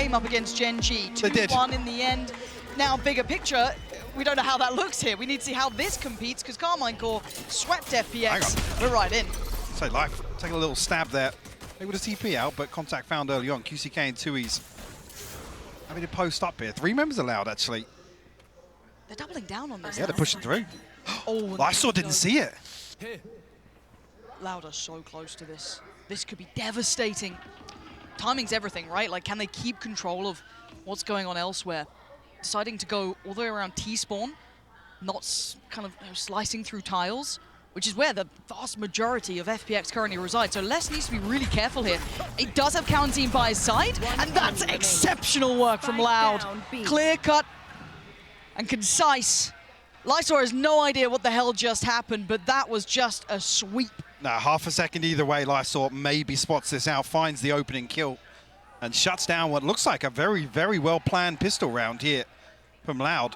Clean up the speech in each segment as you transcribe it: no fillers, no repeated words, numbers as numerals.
came up against Gen G. They did. 2-1 in the end. Now, bigger picture, we don't know how that looks here. We need to see how this competes, because Carmine Core swept FPX. We're right in. So Life taking a little stab there. They would have TP out, but contact found early on. QCK and 2Es having to post up here. 3 members allowed, actually. They're doubling down on this. Yeah, they're pushing through. Oh, I saw, didn't see it. Loud are so close to this. This could be devastating. Timing's everything, right? Like, can they keep control of what's going on elsewhere? Deciding to go all the way around T-spawn, not kind of slicing through tiles, which is where the vast majority of FPX currently resides. So Les needs to be really careful here. It does have Kaunzine by his side, and that's exceptional work from Loud. Clear cut and concise. Lysor has no idea what the hell just happened, but that was just a sweep. Now, half a second either way, Lysor maybe spots this out, finds the opening kill, and shuts down what looks like a very, very well-planned pistol round here from Loud.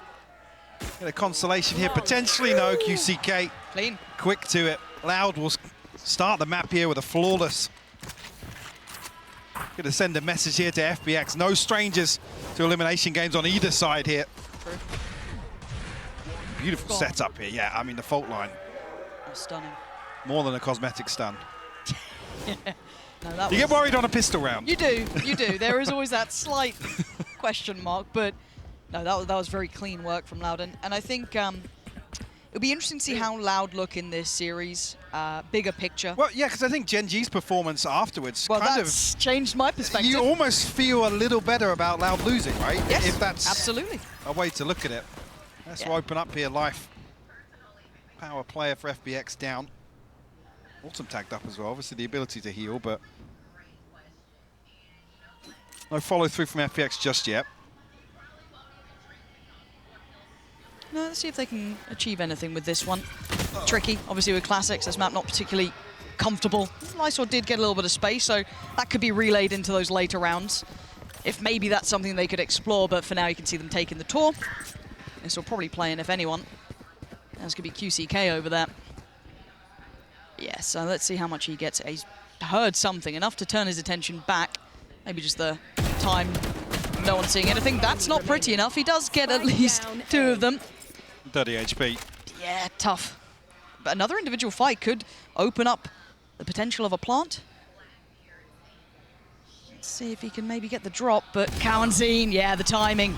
Get a consolation here, potentially no. QCK clean, quick to it. Loud will start the map here with a flawless. Gonna send a message here to FPX. No strangers to elimination games on either side here. True. Beautiful setup here, yeah. I mean, the fault line. Oh, stunning. More than a cosmetic stun. Yeah. No, that you get worried on a pistol round. You do, you do. There is always that slight question mark, but no, that was very clean work from Loud. And I think it'll be interesting to see how Loud look in this series, bigger picture. Well, yeah, because I think Gen G's performance afterwards kind of changed my perspective. You almost feel a little better about Loud losing, right? Yes, if that's absolutely a way to look at it. Let's open up here. Life power player for FPX down. Autumn tagged up as well. Obviously the ability to heal, but no follow through from FPX just yet. No, let's see if they can achieve anything with this one. Tricky, obviously with Classics, this map not particularly comfortable. Lysor did get a little bit of space, so that could be relayed into those later rounds. If maybe that's something they could explore, but for now you can see them taking the tour. This will probably play in, if anyone. That's going to be QCK over there. Yeah, so let's see how much he gets. He's heard something, enough to turn his attention back. Maybe just the time, no one seeing anything. That's not pretty enough. He does get at least 2 of them. 30 HP. Yeah, tough. But another individual fight could open up the potential of a plant. Let's see if he can maybe get the drop, but Kaunzine, yeah, the timing.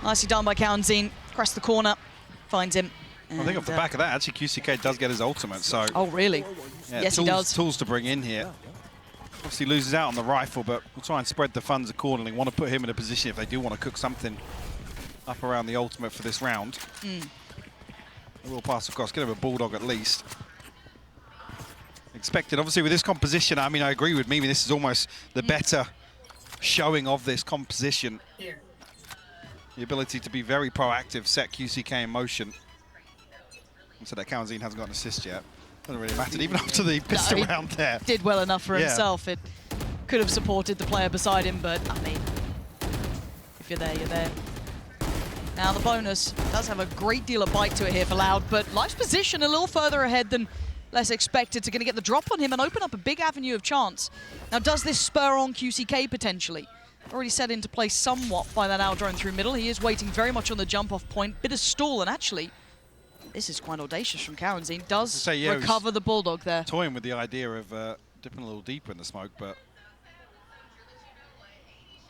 Nicely done by Kaunzine. Crest the corner, finds him. I think off the back of that, actually, QCK does get his ultimate, so... Oh, really? Yeah, yes, he does. Tools to bring in here. Obviously loses out on the rifle, but we'll try and spread the funds accordingly. Want to put him in a position if they do want to cook something up around the ultimate for this round. A little pass across, get him a Bulldog at least. Expected, obviously, with this composition, I mean, I agree with Mimi, this is almost the better showing of this composition. The ability to be very proactive, set QCK in motion. So that Kaunzine hasn't got an assist yet. Doesn't really matter, even after the pistol round there. Did well enough for himself. It could have supported the player beside him, but I mean, if you're there, you're there. Now the bonus does have a great deal of bite to it here for Loud, but Life's position a little further ahead than less expected to going to get the drop on him and open up a big avenue of chance. Now does this spur on QCK potentially? Already set into place somewhat by that owl drone through middle. He is waiting very much on the jump off point. Bit of stall, and actually, this is quite audacious from Kaunzine. Does recover the Bulldog there. Toying with the idea of dipping a little deeper in the smoke, but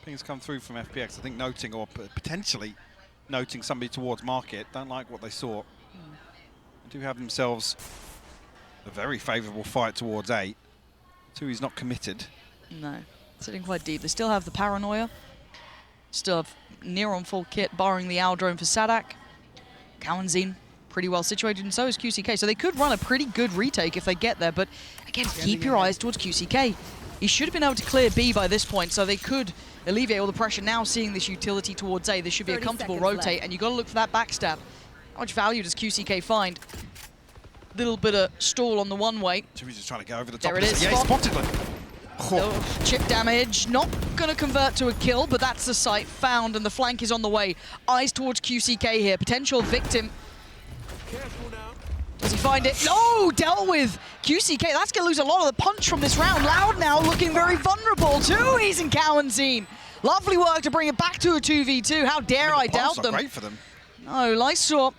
things come through from FPX. I think noting or potentially noting somebody towards market. Don't like what they saw. They do have themselves a very favourable fight towards 8. 2, he's not committed. No, sitting quite deep. They still have the paranoia. Still have near on full kit, barring the owl drone for Sadak. Kaunzine pretty well situated, and so is QCK. So they could run a pretty good retake if they get there, but again, keep your eyes towards QCK. He should have been able to clear B by this point, so they could alleviate all the pressure. Now seeing this utility towards A, this should be a comfortable rotate, and you've got to look for that backstab. How much value does QCK find? Little bit of stall on the one-way. He's just trying to go over the top. There it is. Yeah, he spotted them. Oh, chip damage, not going to convert to a kill, but that's the site found, and the flank is on the way. Eyes towards QCK here, potential victim. Does he find it? No, dealt with. QCK, that's going to lose a lot of the punch from this round. Loud now looking very vulnerable. 2 E's in Kaunzine. Lovely work to bring it back to a 2v2. How dare I doubt them? Great for them. No, Lysor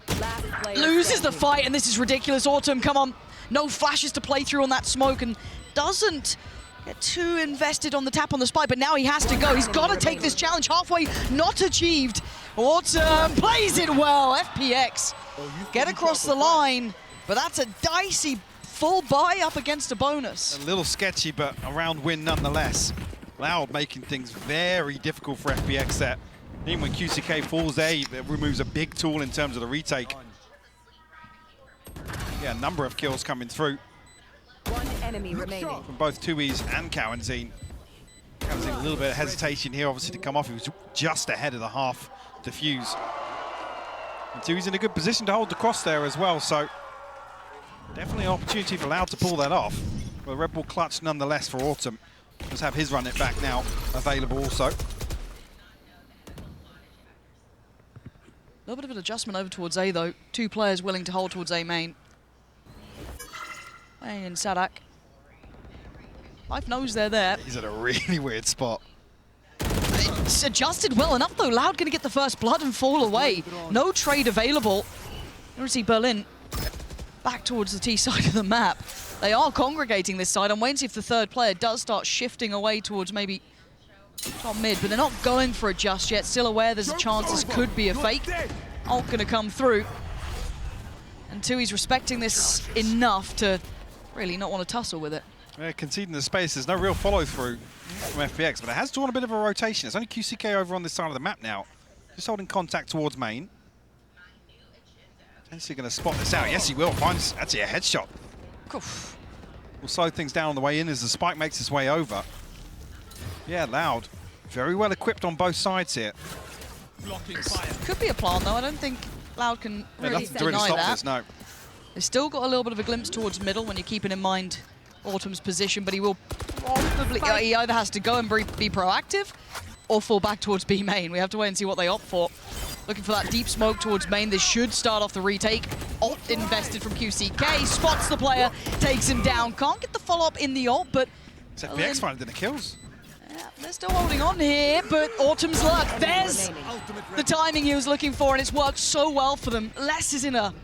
loses the fight, and this is ridiculous. Autumn, come on. No flashes to play through on that smoke, and doesn't get too invested on the tap on the spike, but now he has to go. He's got to take this challenge halfway, not achieved. Autumn plays it well. FPX get across the line, but that's a dicey full buy up against a bonus. A little sketchy, but a round win nonetheless. Loud making things very difficult for FPX there. Even when QCK falls there, it removes a big tool in terms of the retake. Yeah, a number of kills coming through. One enemy remaining. From both Tui's and Cowanzine. Cowanzine a little bit of hesitation here, obviously, to come off. He was just ahead of the half defuse. And Tui's in a good position to hold the cross there as well, so definitely an opportunity for Loud to pull that off. But Red Bull clutch nonetheless for Autumn. Let's have his run it back now available also. A little bit of an adjustment over towards A, though. Two players willing to hold towards A main. And Sadak. Life knows they're there. He's at a really weird spot. It's adjusted well enough, though. Loud going to get the first blood and fall away. No trade available. You want to see Berlin back towards the T side of the map. They are congregating this side. I'm waiting to see if the third player does start shifting away towards maybe top mid, but they're not going for it just yet. Still aware there's a chance this could be a fake. Ult going to come through. And Tui's respecting this enough to really not want to tussle with it. Yeah, conceding the space. There's no real follow-through from FPX, but it has drawn a bit of a rotation. It's only QCK over on this side of the map now. Just holding contact towards main. Potentially going to spot this out. Yes, he will. Finds actually a headshot. Oof. We'll slow things down on the way in as the spike makes its way over. Yeah, Loud. Very well equipped on both sides here. Could be a plan, though. I don't think Loud can really nothing to really deny stop that. this, no. They've still got a little bit of a glimpse towards middle when you're keeping in mind Autumn's position, but he will probably, he either has to go and be proactive or fall back towards B main. We have to wait and see what they opt for. Looking for that deep smoke towards main. This should start off the retake. Ult invested from QCK, spots the player, takes him down. Can't get the follow-up in the ult, but It's FPX finding the kills. yeah, they're still holding on here, but Autumn's luck. There's the timing he was looking for, and it's worked so well for them. Les is in a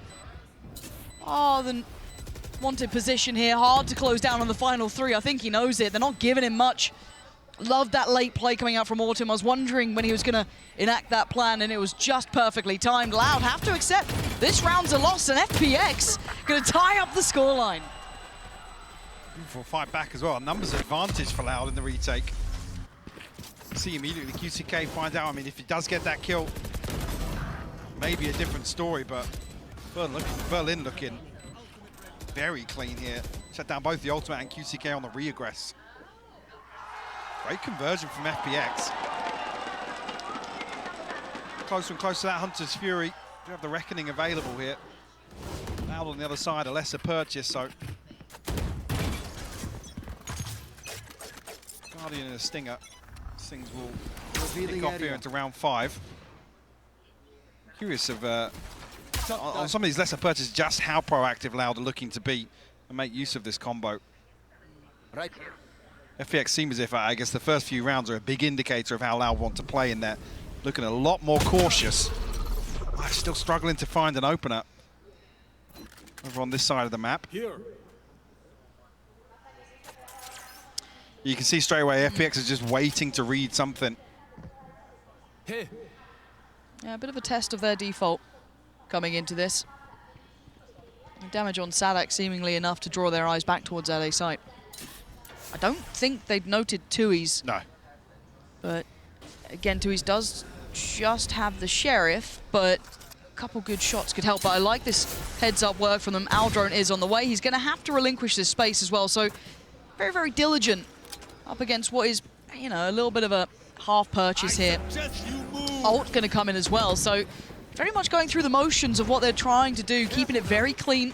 than wanted position here. Hard to close down on the final three. I think he knows it. They're not giving him much. Loved that late play coming out from Autumn. I was wondering when he was going to enact that plan, and it was just perfectly timed. Loud have to accept this round's a loss, and FPX going to tie up the scoreline. Beautiful fight back as well. Numbers advantage for Loud in the retake. See immediately QCK finds out. I mean, if he does get that kill, maybe a different story, but Berlin looking very clean here. Shut down both the ultimate and QCK on the re-aggress. Great conversion from FPX. Closer and closer to that Hunter's Fury. We have the Reckoning available here. Loud on the other side, a lesser purchase, so. Guardian and a Stinger. These things will kick off here into round 5. Curious of, on some of these lesser purchases, just how proactive Loud are looking to be and make use of this combo. Right. FPX seem as if, I guess, the first few rounds are a big indicator of how Loud want to play in there. Looking a lot more cautious. Still struggling to find an opener over on this side of the map. Here. You can see straight away FPX is just waiting to read something. Hey. Yeah, a bit of a test of their default coming into this. Damage on Sadak seemingly enough to draw their eyes back towards that A site. I don't think they'd noted Tui's. No. But again, Tui's does just have the Sheriff, but a couple good shots could help. But I like this heads-up work from them. Aldrone is on the way. He's going to have to relinquish this space as well. So very, very diligent up against what is, you know, a little bit of a half purchase here. Ult going to come in as well. So very much going through the motions of what they're trying to do, keeping it very clean,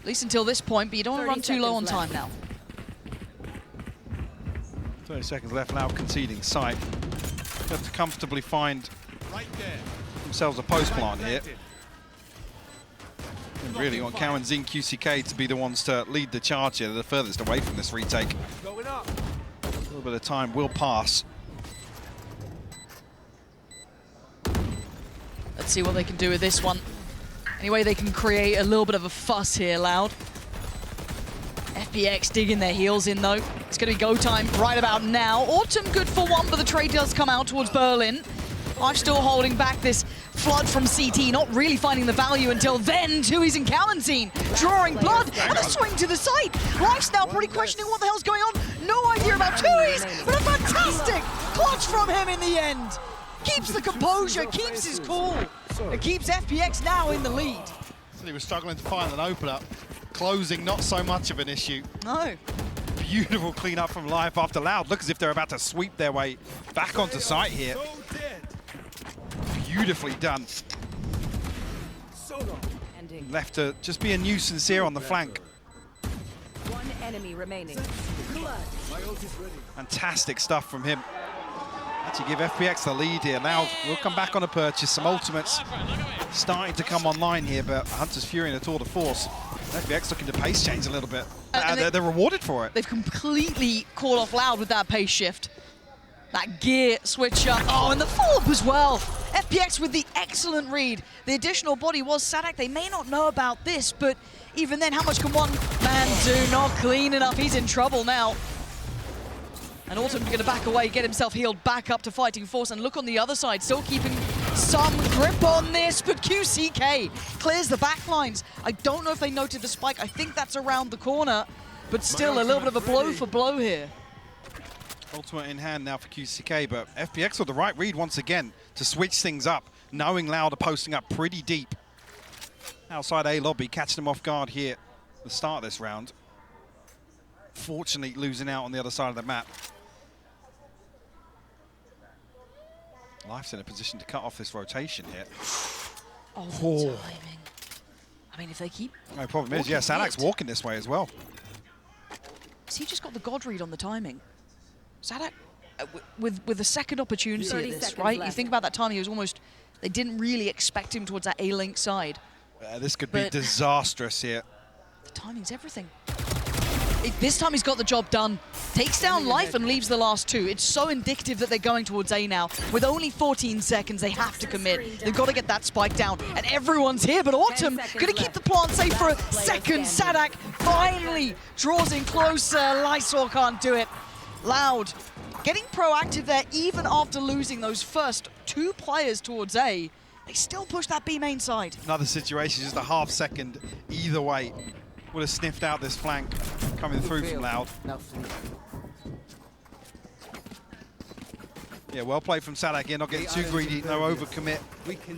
at least until this point. But you don't want to run too low on time now. 30 seconds left now, conceding sight. Have to comfortably find themselves a post plant here. And really want Cowanzine QCK to be the ones to lead the charge here. They're the furthest away from this retake. A little bit of time will pass. Let's see what they can do with this one. Anyway, they can create a little bit of a fuss here, Loud. FPX digging their heels in, though. It's going to be go time right about now. Autumn good for one, but the trade does come out towards Berlin. I'm still holding back this flood from CT, not really finding the value until then. Tui's and Calentine drawing blood, and a swing to the side. Life's now pretty questioning what the hell's going on. No idea about Tui's, but a fantastic clutch from him in the end. Keeps the composure, keeps his cool. It keeps FPX now in the lead. He was struggling to find an opener. Closing, not so much of an issue. No. Beautiful cleanup from Life after Loud. Look as if they're about to sweep their way back onto site here. Beautifully done. Left to just be a nuisance here on the flank. One enemy remaining. Fantastic stuff from him. Actually give FPX the lead here. Loud will come back on a purchase. Some ultimates starting to come online here, but Hunter's Fury in a tour de force. FPX looking to pace change a little bit. They're rewarded for it. They've completely caught off Loud with that pace shift. That gear switch up. Oh, and the follow-up as well. FPX with the excellent read. The additional body was Sadak. They may not know about this, but even then, how much can one man do? Not clean enough. He's in trouble now. And Autumn's going to back away, get himself healed back up to fighting force, and look on the other side, still keeping some grip on this, but QCK clears the back lines. I don't know if they noted the spike. I think that's around the corner, but still a little bit of a blow for blow here. Ultimate in hand now for QCK, but FPX with the right read once again to switch things up, knowing Loud are posting up pretty deep. Outside A lobby, catching them off guard here at the start of this round. Fortunately, losing out on the other side of the map. Life's in a position to cut off this rotation here. Oh, the timing. I mean, if they keep... No problem is, yeah, Sadak's walking this way as well. So he just got the God read on the timing. Sadak, with a second opportunity at this, right? Left. You think about that timing, it was almost... They didn't really expect him towards that A-link side. This could be disastrous here. The timing's everything. This time he's got the job done. Takes down Life and leaves the last two. It's so indicative that they're going towards A now. With only 14 seconds, they have to commit. They've got to get that spike down. And everyone's here, but Autumn going to keep the plant safe for a second. Sadak finally draws in closer. Lysor can't do it. Loud getting proactive there, even after losing those first two players towards A. They still push that B main side. Another situation, just a half second either way. Would have sniffed out this flank coming through from Loud. Yeah, well played from Sadak here, not getting too greedy, no overcommit.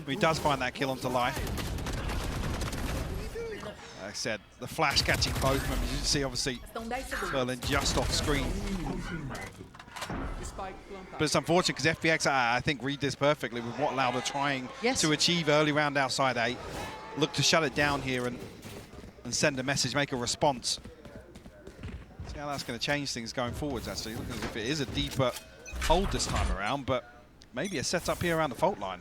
He does find that kill onto Life. Like I said, the flash catching both members. You can see, obviously, Berlin just off screen. But it's unfortunate because FPX, I think, read this perfectly with what Loud are trying to achieve early round outside A. Look to shut it down here and send a message, make a response. See how that's going to change things going forwards, actually. Look as if it is a deeper hold this time around, but maybe a setup here around the fault line.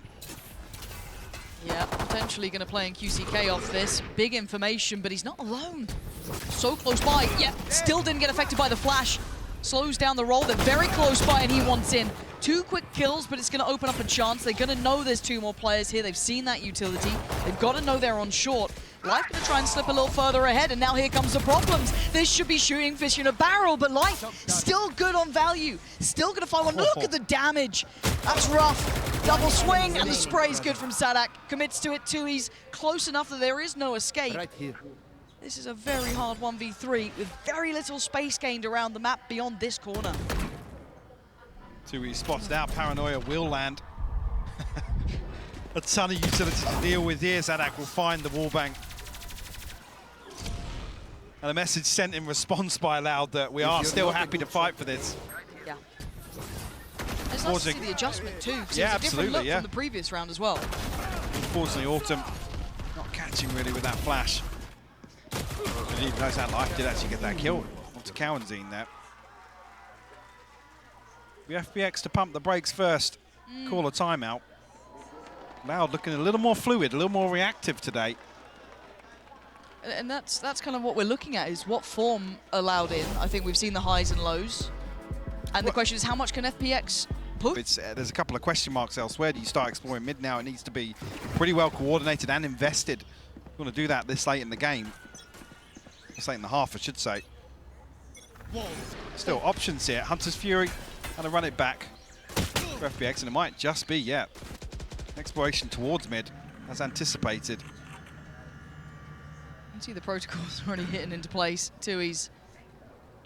Yeah, potentially going to play in QCK off this. Big information, but he's not alone. So close by. Yep, still didn't get affected by the flash. Slows down the roll. They're very close by, and he wants in. 2 quick kills, but it's going to open up a chance. They're going to know there's 2 more players here. They've seen that utility. They've got to know they're on short. Life going to try and slip a little further ahead, and now here comes the problems. This should be shooting fish in a barrel, but Life still good on value. Still going to find one. Look at the damage. That's rough. Double swing, and the spray's good from Sadak. Commits to it too. He's close enough that there is no escape. Right here. This is a very hard 1v3 with very little space gained around the map beyond this corner. Tui spotted out. Paranoia will land. A ton of utility to deal with here. Sadak will find the wallbang. And a message sent in response by Loud that we are still happy to fight for this. Yeah. It's nice to see the adjustment too. Yeah, it's a different look absolutely, from the previous round as well. Unfortunately, Autumn not catching really with that flash. And even though that Life did actually get that kill onto Cowanzine there. We FPX to pump the brakes first. Call a timeout. Loud looking a little more fluid, a little more reactive today. And that's kind of what we're looking at, is what form allowed in. I think we've seen the highs and lows. And the question is, how much can FPX there's a couple of question marks elsewhere. Do you start exploring mid now? It needs to be pretty well coordinated and invested. You want to do that this late in the game. This late in the half, I should say. Still options here. Hunter's Fury, and to run it back for FPX, and it might just be, yeah, exploration towards mid, as anticipated. You can see the protocols already hitting into place. Tui's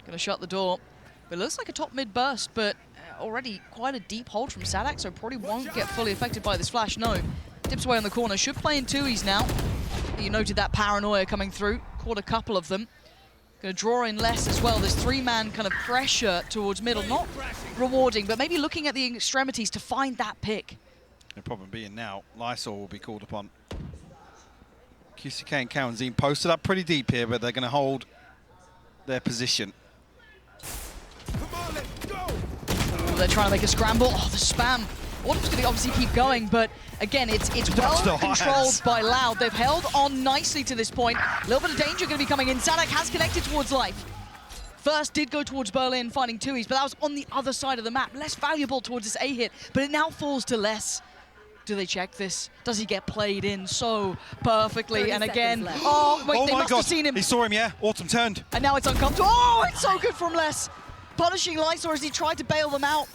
going to shut the door. It looks like a top mid burst, but already quite a deep hold from Sadak, so probably won't get fully affected by this flash. No. Dips away on the corner. Should play in Tui's now. You noted that paranoia coming through. Caught a couple of them. Going to draw in less as well. This three-man kind of pressure towards middle. Not rewarding, but maybe looking at the extremities to find that pick. The problem being now, Lysol will be called upon. QCK and Kawanzine posted up pretty deep here, but they're going to hold their position. Oh, they're trying to make a scramble. Oh, the spam. Autumn's going to obviously keep going, but again, it's well controlled by Loud. They've held on nicely to this point. A little bit of danger going to be coming in. Sadak has connected towards life. First did go towards Berlin, finding Tui's, but that was on the other side of the map. Less valuable towards this A hit, but it now falls to less. Do they check this? Does he get played in so perfectly? And again, oh wait, they must have seen him. He saw him, yeah. Autumn turned. And now it's uncomfortable. Oh, it's so good from Les. Punishing Lysor as he tried to bail them out.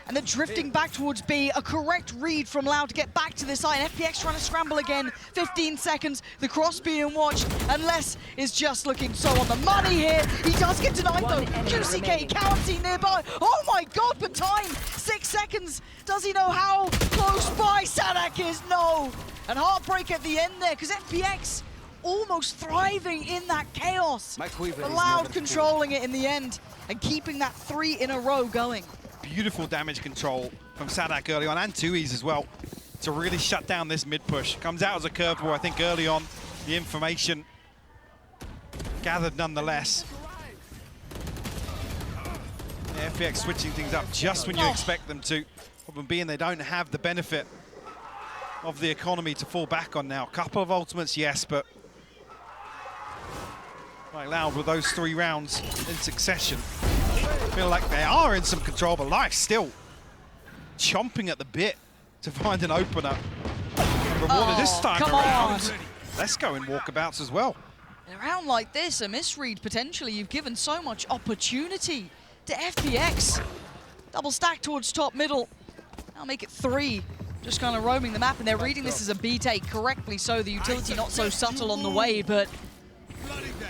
And then drifting back towards B. A correct read from Loud to get back to this side. FPX trying to scramble again. 15 seconds. The cross being watched. And Les is just looking so on the money here. He does get denied though. QCK, Kawanzine nearby. Oh my god, but time. 6 seconds. Does he know how close by Sadak is? No. And heartbreak at the end there, because FPX almost thriving in that chaos. But Loud controlling it in the end and keeping that 3 in a row going. Beautiful damage control from Sadak early on, and Tui's as well, to really shut down this mid push. Comes out as a curveball, I think, early on. The information gathered nonetheless. Yeah, FPX switching things up just when you expect them to. Problem being they don't have the benefit of the economy to fall back on now. Couple of ultimates, yes, but like Loud with those 3 rounds in succession. Feel like they are in some control, but Life still chomping at the bit to find an opener. Rewarded this time around. Let's go in walkabouts as well. In a round like this, a misread potentially, you've given so much opportunity to FPX. Double stack towards top middle. Now make it 3. Just kind of roaming the map, and they're reading this as a B take, correctly so. The utility not so subtle on the way, but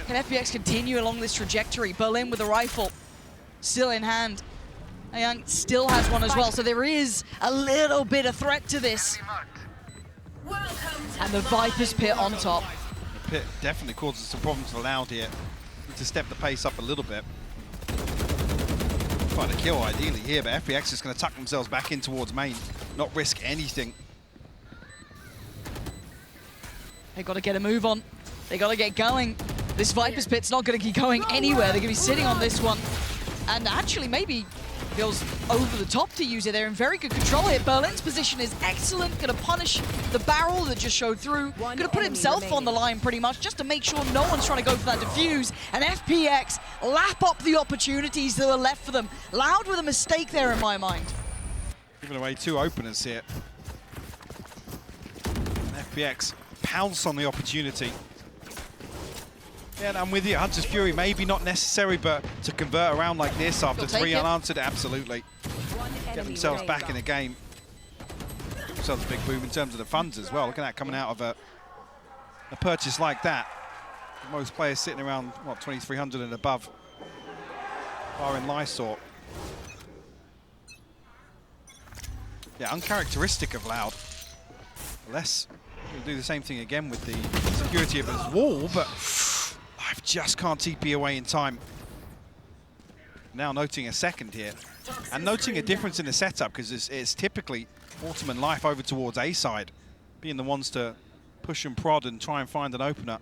can FPX continue along this trajectory? Berlin with a rifle. Still in hand. Young still has one as well, so there is a little bit of threat to this. And the Viper's pit on top. The pit definitely causes some problems for Loud here. Need to step the pace up a little bit. Trying to kill ideally here, but FPX is going to tuck themselves back in towards main, not risk anything. They got to get a move on. They got to get going. This Viper's pit's not going to keep going anywhere. They're going to be sitting on this one. And actually, maybe feels over the top to use it. They're in very good control here. Berlin's position is excellent. Going to punish the barrel that just showed through. Going to put himself on the line pretty much just to make sure no one's trying to go for that defuse. And FPX lap up the opportunities that are left for them. Loud with a mistake there in my mind. Giving away 2 openers here. And FPX pounce on the opportunity. Yeah, I'm with you. Hunter's Fury, maybe not necessary, but to convert around like this after 3 unanswered, absolutely. Get themselves back in the game. Give themselves a big boom in terms of the funds as well. Look at that coming out of a purchase like that. Most players sitting around, what, 2,300 and above are in Lysor. Yeah, uncharacteristic of Loud. Less, he'll do the same thing again with the security of his wall, but Life just can't TP away in time. Now noting a second here, and noting a difference in the setup, because it's typically Autumn and Life over towards A side, being the ones to push and prod and try and find an opener.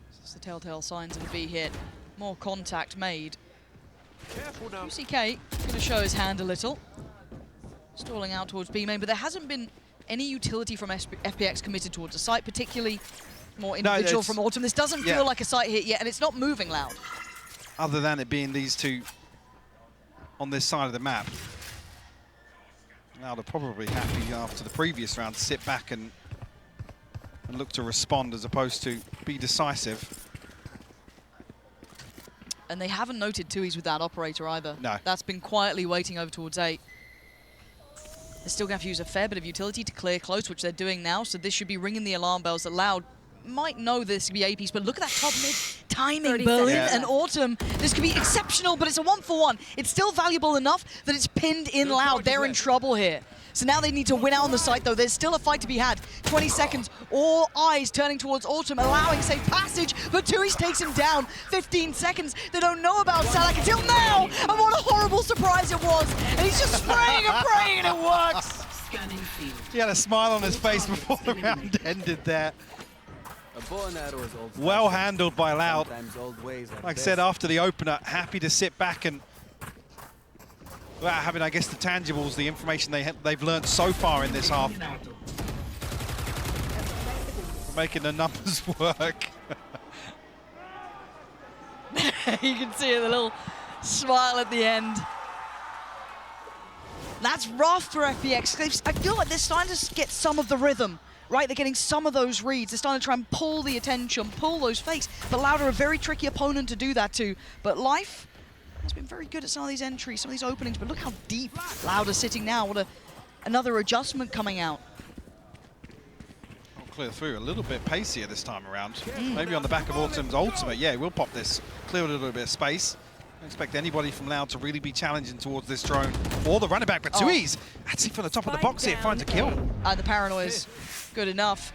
This is the telltale signs of a B hit. More contact made. QCK going to show his hand a little. Stalling out towards B main, but there hasn't been any utility from FPX committed towards the site, particularly more individual from Autumn. This doesn't feel like a site hit yet, and it's not moving Loud. Other than it being these 2 on this side of the map. Now they're probably happy after the previous round to sit back and look to respond as opposed to be decisive. And they haven't noted Tui's with that operator either. No. That's been quietly waiting over towards 8. They're still going to have to use a fair bit of utility to clear close, which they're doing now, so this should be ringing the alarm bells that Loud might know this could be A piece, but look at that top mid timing, Berlin and Autumn. This could be exceptional, but it's a 1-for-1. It's still valuable enough that it's pinned in Loud. They're in trouble here. So now they need to win out on the site, though. There's still a fight to be had. 20 seconds, all eyes turning towards Autumn, allowing safe passage, but Tui's takes him down. 15 seconds, they don't know about Salak until now, and what a horrible surprise it was. And he's just spraying and praying, and it works. He had a smile on his face before the round ended there. Well handled by Loud. Like I said, after the opener, happy to sit back and without having, I guess, the tangibles, the information they've learned so far in this half. Making the numbers work. You can see the little smile at the end. That's rough for FPX. I feel like they're starting to get some of the rhythm, right? They're getting some of those reads. They're starting to try and pull the attention, pull those fakes. But Loud are a very tricky opponent to do that to. But Life has been very good at some of these entries, some of these openings, but look how deep Loud are sitting now. What another adjustment coming out. I'll clear through a little bit pacier this time around. Maybe on the back of Autumn's ultimate. Yeah, we'll pop this, clear a little bit of space. Don't expect anybody from Loud to really be challenging towards this drone or the running back, but Tui's actually from the top of the box here finds a kill. And the paranoia's good enough.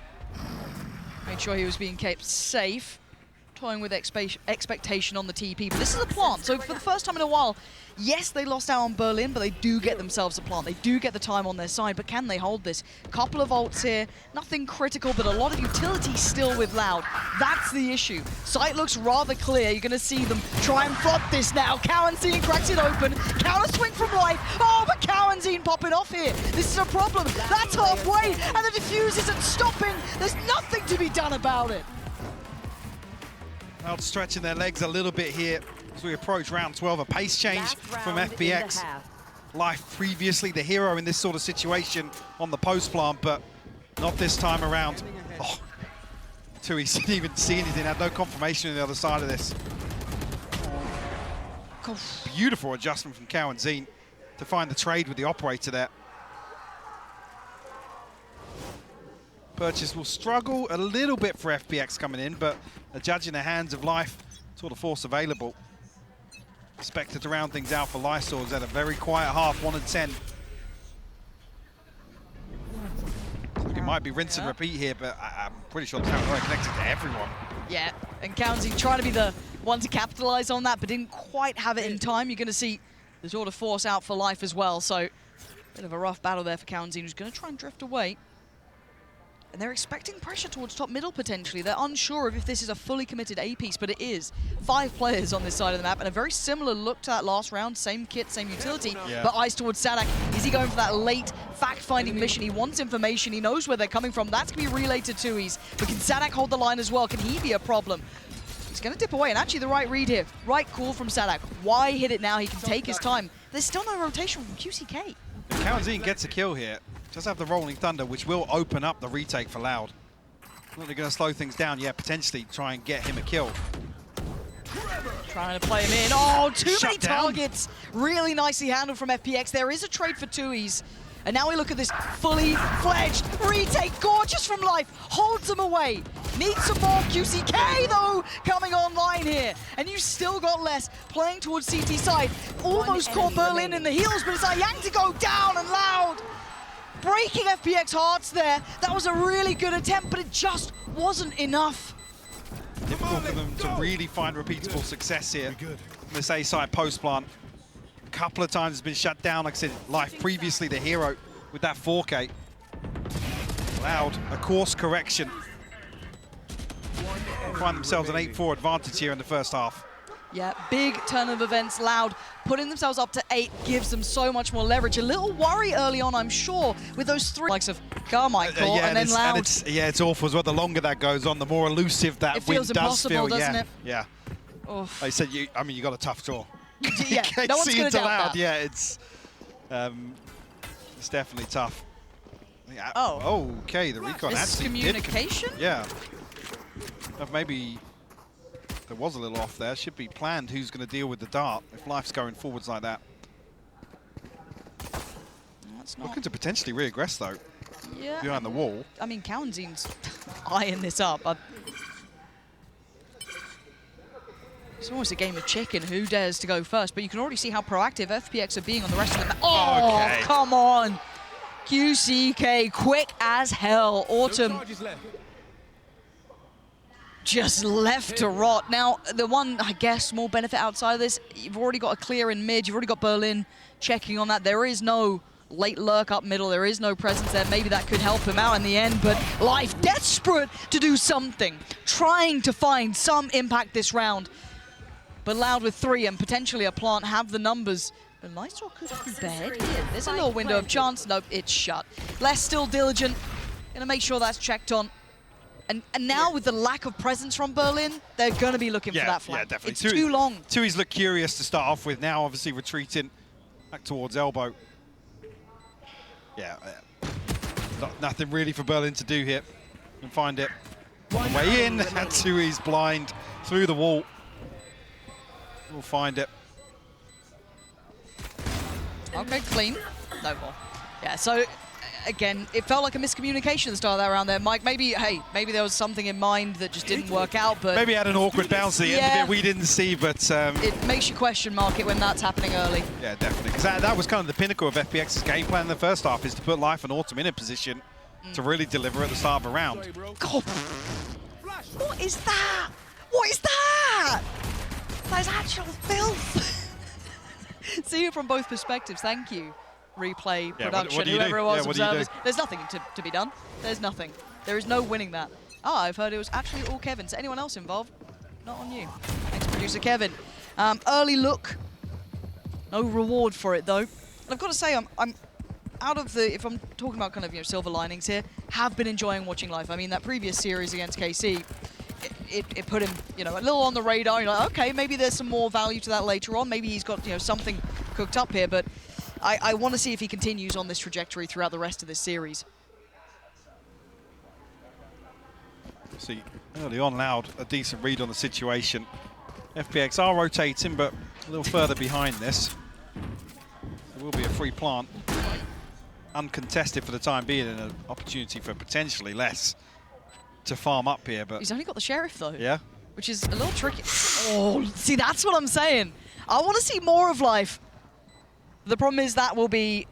Made sure he was being kept safe. Toying with expectation on the TP, but this is a plant, so for the first time in a while, yes, they lost out on Berlin, but they do get themselves a plant. They do get the time on their side, but can they hold this? Couple of ults here, nothing critical, but a lot of utility still with Loud. That's the issue. Site looks rather clear. You're going to see them try and flop this now. Cowanzine cracks it open. Counter swing from Life. Oh, but Cowanzine popping off here. This is a problem. That's halfway, and the defuse isn't stopping. There's nothing to be done about it. Loud stretching their legs a little bit here as we approach round 12. A pace change from FPX. Life previously the hero in this sort of situation on the post plant, but not this time around. Oh, Tui didn't even see anything, had no confirmation on the other side of this. Beautiful adjustment from Cowanzine to find the trade with the operator there. Purchase will struggle a little bit for FPX coming in, but a judge in the hands of Life, sort of force available. Expected to round things out for Lysol, who's had a very quiet half, 1-10. It might be rinse and repeat here, but I'm pretty sure the camera connected to everyone. Yeah, and Cowanzine trying to be the one to capitalize on that, but didn't quite have it in time. You're going to see the sort of force out for Life as well, so bit of a rough battle there for Cowanzine, who's going to try and drift away. And they're expecting pressure towards top middle potentially. They're unsure of if this is a fully committed A piece, but it is. 5 players on this side of the map, and a very similar look to that last round. Same kit, same utility, but eyes towards Sadak. Is he going for that late fact-finding mission? He wants information. He knows where they're coming from. That's going to be relayed to Tui's. But can Sadak hold the line as well? Can he be a problem? He's going to dip away, and actually the right read here. Right call from Sadak. Why hit it now? He can take his time. There's still no rotation from QCK. Cowanzine gets a kill here. Does have the Rolling Thunder, which will open up the retake for Loud. Not they're going to slow things down, yeah, potentially try and get him a kill. Trying to play him in. Oh, too many targets. Really nicely handled from FPX. There is a trade for Tui's. And now we look at this fully fledged retake. Gorgeous from Life. Holds them away. Needs some more QCK, though, coming online here. And you still got less. Playing towards CT side. Almost caught Berlin in the heels, but it's Yang to go down, and Loud breaking FPX hearts there. That was a really good attempt, but it just wasn't enough. Difficult for them to really find repeatable success here. This A-side post plant. A couple of times has been shut down. Like I said, Life previously the hero with that 4K. Loud, a course correction. Find themselves an 8-4 advantage here in the first half. Yeah, big turn of events. Loud putting themselves up to 8 gives them so much more leverage. A little worry early on, I'm sure, with those 3 likes of Garmite core and then Loud. It's awful as well. The longer that goes on, the more elusive that win does feel. Doesn't it? Yeah. Oof. Like I said, you got a tough draw. Yeah, no one's going to doubt Loud. that. Yeah, it's definitely tough. Yeah, Oh. Okay, the recon actually did. Miscommunication? Yeah. Maybe there was a little off there. Should be planned who's going to deal with the dart if life's going forwards like that. That's not... Looking to potentially regress though. Yeah. Behind the wall. I mean, Kaunzin's eyeing this up. It's almost a game of chicken. Who dares to go first? But you can already see how proactive FPX are being on the rest of the map. Oh, okay. Come on. QCK, quick as hell. Autumn just left to rot. Now, the one, I guess, small benefit outside of this, you've already got a clear in mid. You've already got Berlin checking on that. There is no late lurk up middle. There is no presence there. Maybe that could help him out in the end, but Life desperate to do something, trying to find some impact this round. But Loud with 3 and potentially a plant have the numbers. But Lysor could be bad here. There's a little window of chance. Nope, it's shut. Less still diligent. Gonna make sure that's checked on. And now with the lack of presence from Berlin, they're gonna be looking for that flank. Yeah, definitely. It's too long. Tui's look curious to start off with. Now obviously retreating back towards elbow. Yeah, nothing really for Berlin to do here. And find it. On the way in, and Tui's blind through the wall. We'll find it. Okay, clean. No more. Yeah, so again, it felt like a miscommunication at the start of that round there. Mike, maybe there was something in mind that just didn't work out, but... Maybe had an awkward bounce at the end of it we didn't see, but... it makes you question mark it when that's happening early. Yeah, definitely. Because that was kind of the pinnacle of FPX's game plan in the first half, is to put Life and Autumn in a position to really deliver at the start of a round. God. What is that? What is that? That is actual filth. See it from both perspectives. Thank you, replay, production, whoever it was, observers. There's nothing to be done. There's nothing. There is no winning that. Ah, I've heard it was actually all Kevin's. Anyone else involved? Not on you. Thanks, producer Kevin. Early look. No reward for it though. And I've got to say, I'm out of the, if I'm talking about kind of silver linings here, have been enjoying watching Life. I mean, that previous series against KC. It put him, a little on the radar. You're like, okay, maybe there's some more value to that later on. Maybe he's got, something cooked up here. But I want to see if he continues on this trajectory throughout the rest of this series. See, early on, Loud, a decent read on the situation. FPX are rotating, but a little further behind this. There will be a free plant. Uncontested for the time being, and an opportunity for potentially less to farm up here, but... He's only got the Sheriff, though. Yeah. Which is a little tricky. Oh, see, that's what I'm saying. I want to see more of Life. The problem is that will be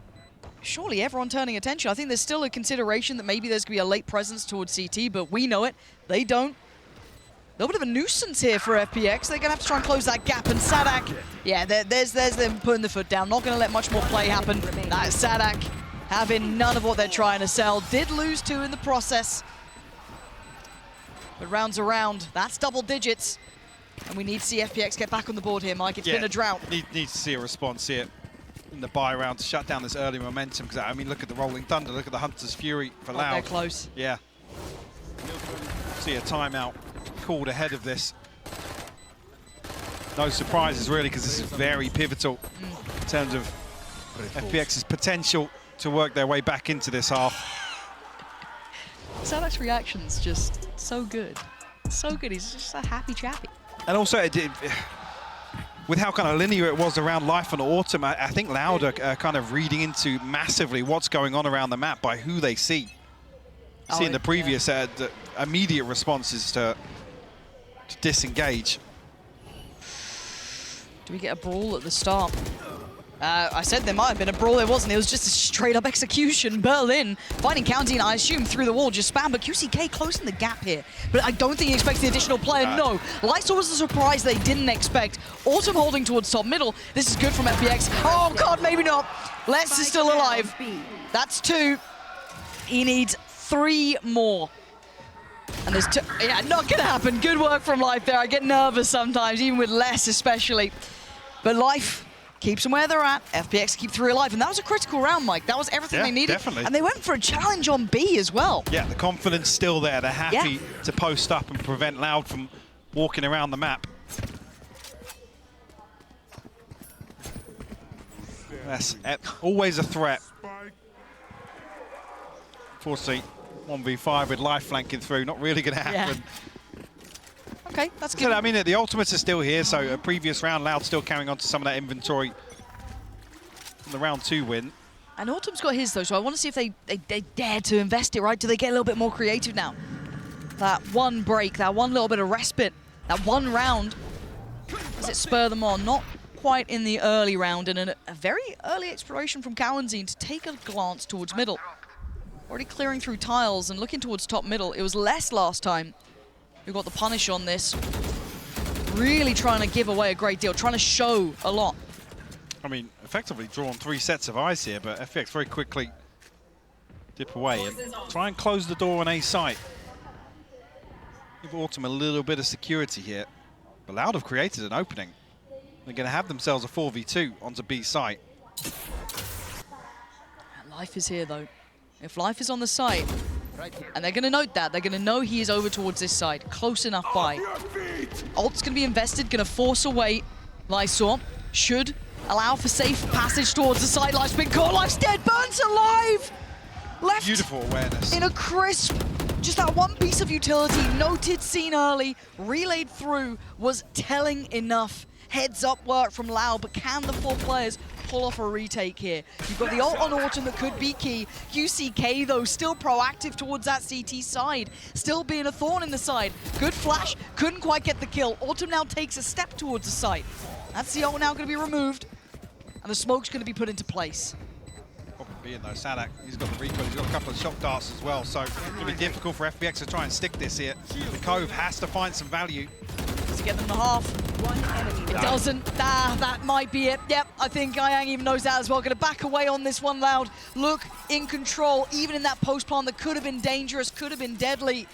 surely everyone turning attention. I think there's still a consideration that maybe there's going to be a late presence towards CT, but we know it. They don't. A little bit of a nuisance here for FPX. They're going to have to try and close that gap, and Sadak, yeah, there's them putting the foot down. Not going to let much more play happen. That is Sadak having none of what they're trying to sell. Did lose 2 in the process. But rounds around, that's double digits. And we need to see FPX get back on the board here, Mike. It's been a drought. Needs to see a response here in the buy round to shut down this early momentum. Because, I mean, look at the Rolling Thunder, look at the Hunter's Fury for Loud. They're close. Yeah. See a timeout called ahead of this. No surprises, really, because this is very pivotal in terms of FPX's potential to work their way back into this half. Sadak's reaction's just so good. So good, he's just a happy chappy. And also, with how kind of linear it was around Life and Autumn, I think Loud are kind of reading into massively what's going on around the map by who they see. See in the previous the immediate responses to disengage. Do we get a brawl at the start? I said there might have been a brawl, there wasn't. It was just a straight-up execution. Berlin finding County, I assume, through the wall, just spam, but QCK closing the gap here. But I don't think he expects the additional player, no. Lysor was a surprise they didn't expect. Autumn holding towards top middle. This is good from FPX. Oh, God, maybe not. Les is still alive. That's 2. He needs 3 more. And there's 2. Yeah, not gonna happen. Good work from Life there. I get nervous sometimes, even with Les especially. But Life keeps them where they're at. FPX keep 3 alive. And that was a critical round, Mike. That was everything they needed. Definitely. And they went for a challenge on B as well. Yeah, the confidence still there. They're happy to post up and prevent Loud from walking around the map. That's always a threat. 4C, 1v5 with life flanking through. Not really going to happen. Yeah. Okay, that's good. So, I mean, the ultimates are still here, so a previous round, Loud still carrying on to some of that inventory from the round 2 win. And Autumn's got his, though, so I want to see if they dare to invest it, right? Do they get a little bit more creative now? That one break, that one little bit of respite, that one round, does it spur them on? Not quite in the early round, and a very early exploration from Cowanzine to take a glance towards middle. Already clearing through tiles and looking towards top middle. It was less last time who got the punish on this. Really trying to give away a great deal, trying to show a lot. I mean, effectively drawn 3 sets of eyes here, but FPX very quickly dip away and try and close the door on A site. Give Autumn a little bit of security here. But Loud have created an opening. They're going to have themselves a 4v2 onto B site. Life is here, though. If Life is on the site, and they're going to note that, they're going to know he is over towards this side, close enough by. Ult's going to be invested, going to force away Lysor. Should allow for safe passage towards the side. Life's been caught, Life's dead, Burns alive! Left Beautiful awareness. in a crisp, just that one piece of utility, noted, seen early, relayed through, was telling enough. Heads up work from Loud, but can the 4 players pull off a retake here? You've got the ult on Autumn that could be key. QCK, though, still proactive towards that CT side, still being a thorn in the side. Good flash, couldn't quite get the kill. Autumn now takes a step towards the site. That's the ult now going to be removed, and the smoke's going to be put into place. Problem being, though, Sadak, he's got the recoil, he's got a couple of shock darts as well, so it's going to be difficult for FPX to try and stick this here. The Cove has to find some value. Does it get them the half? One enemy. It doesn't. That might be it. Yep, I think Ayang even knows that as well. Going to back away on this one, Loud. Look in control, even in that post plant that could have been dangerous, could have been deadly.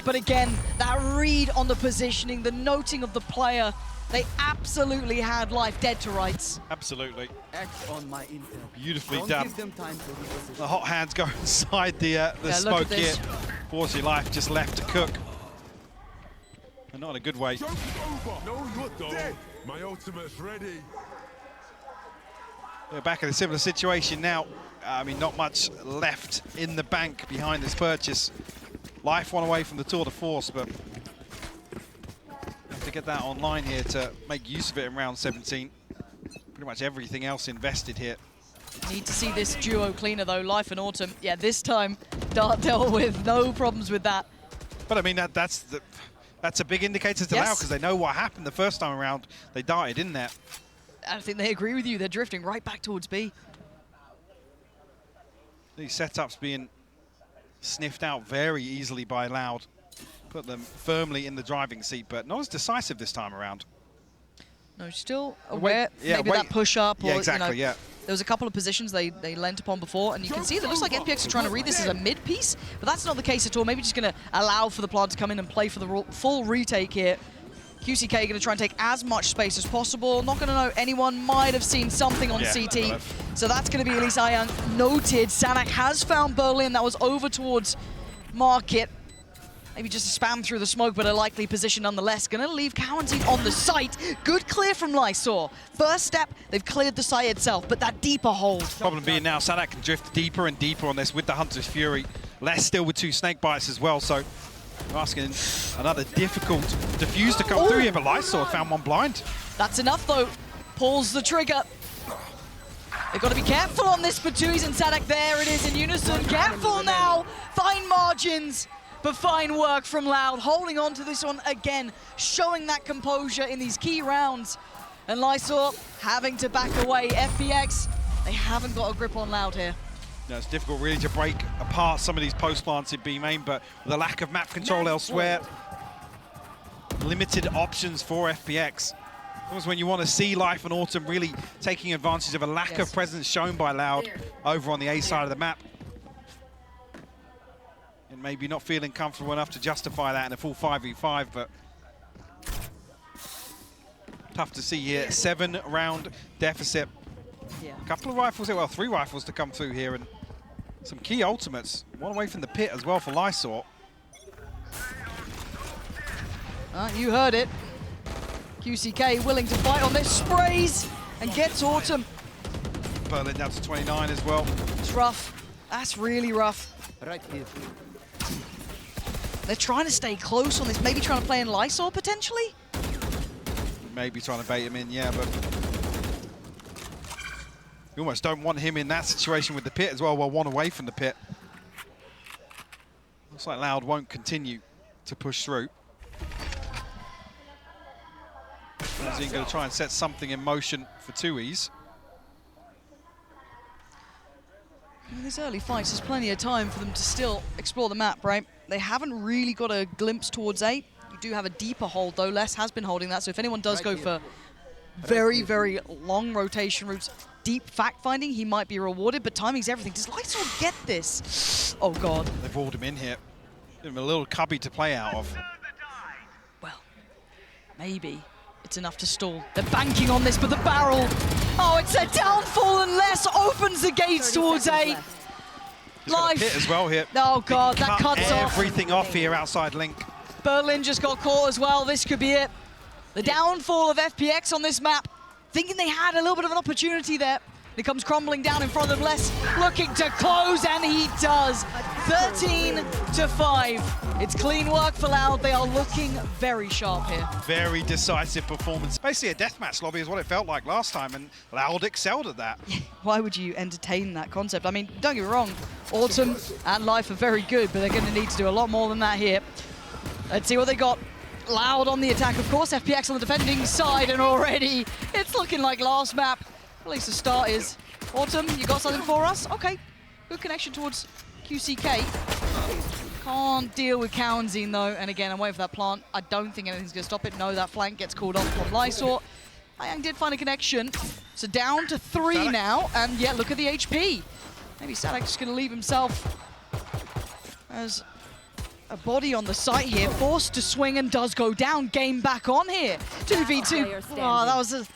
But again, that read on the positioning, the noting of the player, they absolutely had Life dead to rights. Absolutely. Act on my intel. Beautifully Don't done. give them time to reposition. The hot hands go inside the smoke here. Forcey Life just left to cook. And not in a good way. Joke's over. No, you're dead. My ultimate's ready. We're back in a similar situation now. I mean, not much left in the bank behind this purchase. Life one away from the tour de force, but have to get that online here to make use of it in round 17. Pretty much everything else invested here. Need to see this duo cleaner, though. Life and Autumn. Yeah, this time, Dart dealt with no problems with that. But I mean, that's a big indicator to Yes. Loud because they know what happened the first time around. They darted in there. I think they agree with you. They're drifting right back towards B. These setups being sniffed out very easily by Loud. Put them firmly in the driving seat, but not as decisive this time around. No, still aware. Yeah, maybe that push up. Or, yeah, exactly, you know, yeah. There was a couple of positions they lent upon before, and you can see that it looks like FPX are trying to read this as a mid piece, but that's not the case at all. Maybe just going to allow for the plant to come in and play for the full retake here. QCK going to try and take as much space as possible. Not going to know anyone. Might have seen something on CT. So that's going to be Elise Ayang noted. Sanak has found Berlin. That was over towards Market. Maybe just a spam through the smoke, but a likely position nonetheless. Going to leave Cowanzine on the site. Good clear from Lysor. First step, they've cleared the site itself, but that deeper hold. Problem being now, Sadak can drift deeper and deeper on this with the Hunter's Fury. Less still with 2 snake bites as well, so we're asking another difficult defuse to come through here, but Lysor found one blind. That's enough, though. Pulls the trigger. They've got to be careful on this for Tuis and Sadak. There it is in unison. Careful now. Fine margins. But fine work from Loud, holding on to this one again, showing that composure in these key rounds. And Lysor having to back away. FPX, they haven't got a grip on Loud here. No, it's difficult really to break apart some of these post plants in B main, but with a lack of map control elsewhere, limited options for FPX. Almost when you want to see Life and Autumn really taking advantage of a lack of presence shown by Loud over on the A side of the map. And maybe not feeling comfortable enough to justify that in a full 5v5, but tough to see here. 7-round deficit. A couple of rifles, well, 3 rifles to come through here, and some key ultimates. One away from the pit as well for Lysor. You heard it. QCK willing to fight on this, sprays and gets Autumn. Berlin down to 29 as well. It's rough. That's really rough. Right here. They're trying to stay close on this, maybe trying to play in Lysol potentially? Maybe trying to bait him in, yeah, but you almost don't want him in that situation with the pit as well. Well, one away from the pit. Looks like Loud won't continue to push through. He's going to try and set something in motion for 2Es. In these early fights, there's plenty of time for them to still explore the map, right? They haven't really got a glimpse towards A. You do have a deeper hold, though. Les has been holding that, so if anyone does go for very, very long rotation routes, deep fact-finding, he might be rewarded, but timing's everything. Does Lysol get this? Oh, God. They've walled him in here. Give him a little cubby to play out of. Well, maybe it's enough to stall. They're banking on this, but the barrel, oh, it's a downfall, and Les opens the gates towards A. He's got a pit as well here. Oh, God, that cuts off. Everything off here outside Link. Berlin just got caught as well. This could be it. The downfall of FPX on this map. Thinking they had a little bit of an opportunity there. It comes crumbling down in front of Les, looking to close, and he does. 13-5. It's clean work for Loud. They are looking very sharp here. Very decisive performance. Basically a deathmatch lobby is what it felt like last time, and Loud excelled at that. Why would you entertain that concept? I mean, don't get me wrong, Autumn and Life are very good, but they're going to need to do a lot more than that here. Let's see what they got. Loud on the attack, of course. FPX on the defending side, and already it's looking like last map. At least the start is. Autumn, you got something for us? Okay. Good connection towards QCK. Can't deal with Cowanzine, though. And again, I'm waiting for that plant. I don't think anything's going to stop it. No, that flank gets called off from Lysor. Ayang did find a connection. So down to 3 Sadak now. And yeah, look at the HP. Maybe Sadak just going to leave himself as a body on the site here, forced to swing and does go down. Game back on here. 2v2. Oh, that was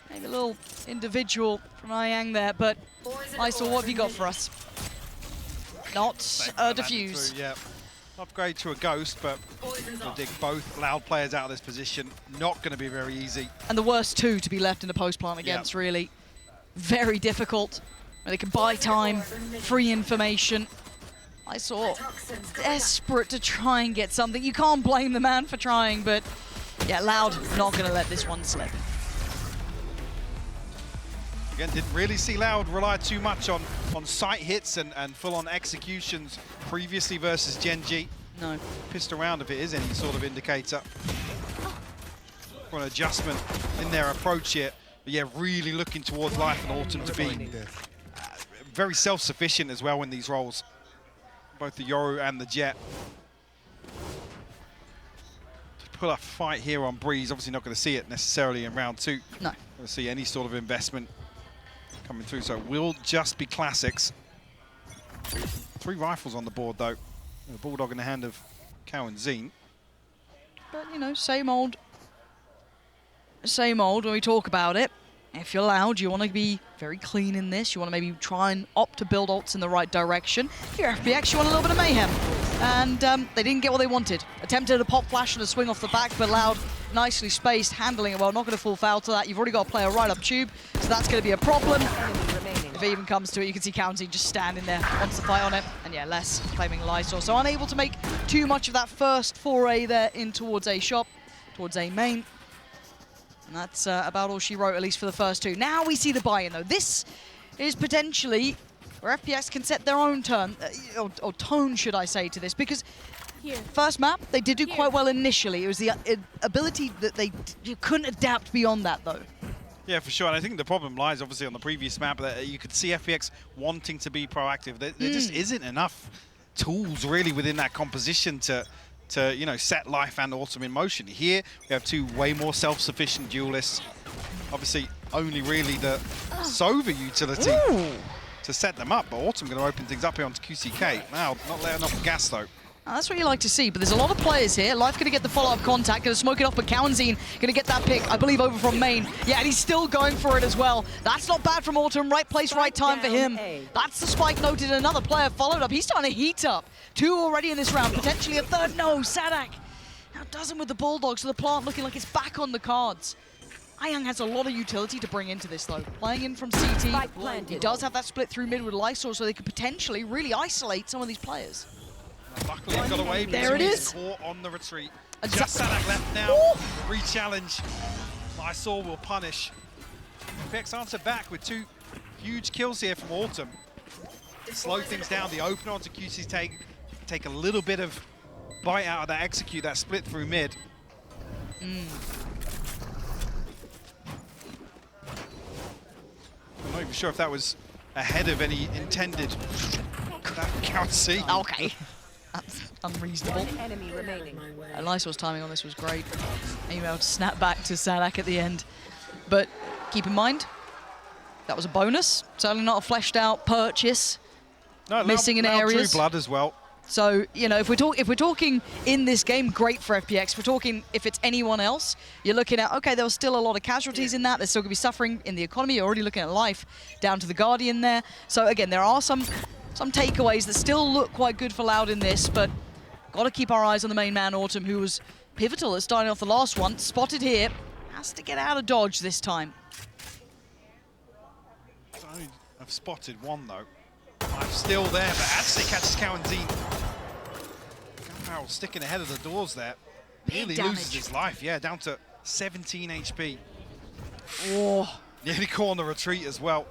maybe a little individual from Ayang there, but Lysor, what have you got for us? Not a defuse. Yeah. Upgrade to a ghost, but we'll dig both Loud players out of this position. Not going to be very easy. And the worst two to be left in the post plant against, really. Very difficult. They can buy time, free information. I saw desperate to try and get something. You can't blame the man for trying, but yeah, Loud not going to let this one slip. Again, didn't really see Loud rely too much on sight hits and full-on executions previously versus Gen G. No. Pissed around if it is any sort of indicator for an adjustment in their approach here. But yeah, really looking towards Life and Autumn to be very self-sufficient as well in these roles. Both the Yoru and the Jet. To put a fight here on Breeze, obviously not going to see it necessarily in round 2. No. Going to see any sort of investment coming through, so it will just be classics. 3 rifles on the board, though. A Bulldog in the hand of Cowanzine. But, you know, same old when we talk about it. If you're Loud, you want to be very clean in this. You want to maybe try and opt to build ults in the right direction. If you're FPX, you want a little bit of mayhem. And they didn't get what they wanted. Attempted a pop flash and a swing off the back, but Loud nicely spaced, handling it well. Not going to fall foul to that. You've already got a player right up tube, so that's going to be a problem. If it even comes to it, you can see Cowanzine just standing there, wants to fight on it. And yeah, Les claiming Lysor. So unable to make too much of that first foray there in towards A shop, towards A main. And that's about all she wrote, at least for the first 2. Now we see the buy-in, though. This is potentially where FPX can set their own turn, or tone, should I say, to this. Because first map, they did do quite well initially. It was the ability that you couldn't adapt beyond that, though. Yeah, for sure. And I think the problem lies, obviously, on the previous map. That you could see FPX wanting to be proactive. There just isn't enough tools, really, within that composition to you know, set Life and Autumn in motion. Here we have 2 way more self-sufficient duelists. Obviously, only really the Sova utility to set them up, but Autumn going to open things up here onto QCK. Now, not letting off the gas though. That's what you like to see, but there's a lot of players here. Life going to get the follow-up contact, going to smoke it off, but Cowanzine going to get that pick, I believe, over from main. Yeah, and he's still going for it as well. That's not bad from Autumn. Right place, right time for him. That's the spike noted. Another player followed up. He's starting to heat up. 2 already in this round, potentially a third. No, Sadak now doesn't with the Bulldog, so the plant looking like it's back on the cards. Ayang has a lot of utility to bring into this, though. Playing in from CT, Spike planted. he does have that split through mid with Lysor, so they could potentially really isolate some of these players. Luckily, it got away. There it is. Caught on the retreat. And Just Sadak left now. Ooh. Re-challenge. Lysor will punish. FPX answer back with 2 huge kills here from Autumn. Slow things down. The opener onto QC's take a little bit of bite out of that execute, that split through mid. I'm not even sure if that was ahead of any intended. That we can't see. Okay. That's unreasonable. One enemy remaining. Lysor's timing on this was great. Able to snap back to Sadak at the end. But keep in mind, that was a bonus. Certainly not a fleshed out purchase. No, Missing in Loud areas. True blood as well. So, you know, if we're talking in this game, great for FPX. We're talking if it's anyone else, you're looking at, okay, there was still a lot of casualties in that. They're still going to be suffering in the economy. You're already looking at life down to the Guardian there. So, again, there are some takeaways that still look quite good for Loud in this, but got to keep our eyes on the main man, Autumn, who was pivotal at starting off the last one. Spotted here. Has to get out of dodge this time. I've spotted one, though. I'm still there, but actually catches Cowanzine. Gunbarrel sticking ahead of the doors there. Nearly loses his life, yeah, down to 17 HP. Oh. Nearly caught on the retreat as well.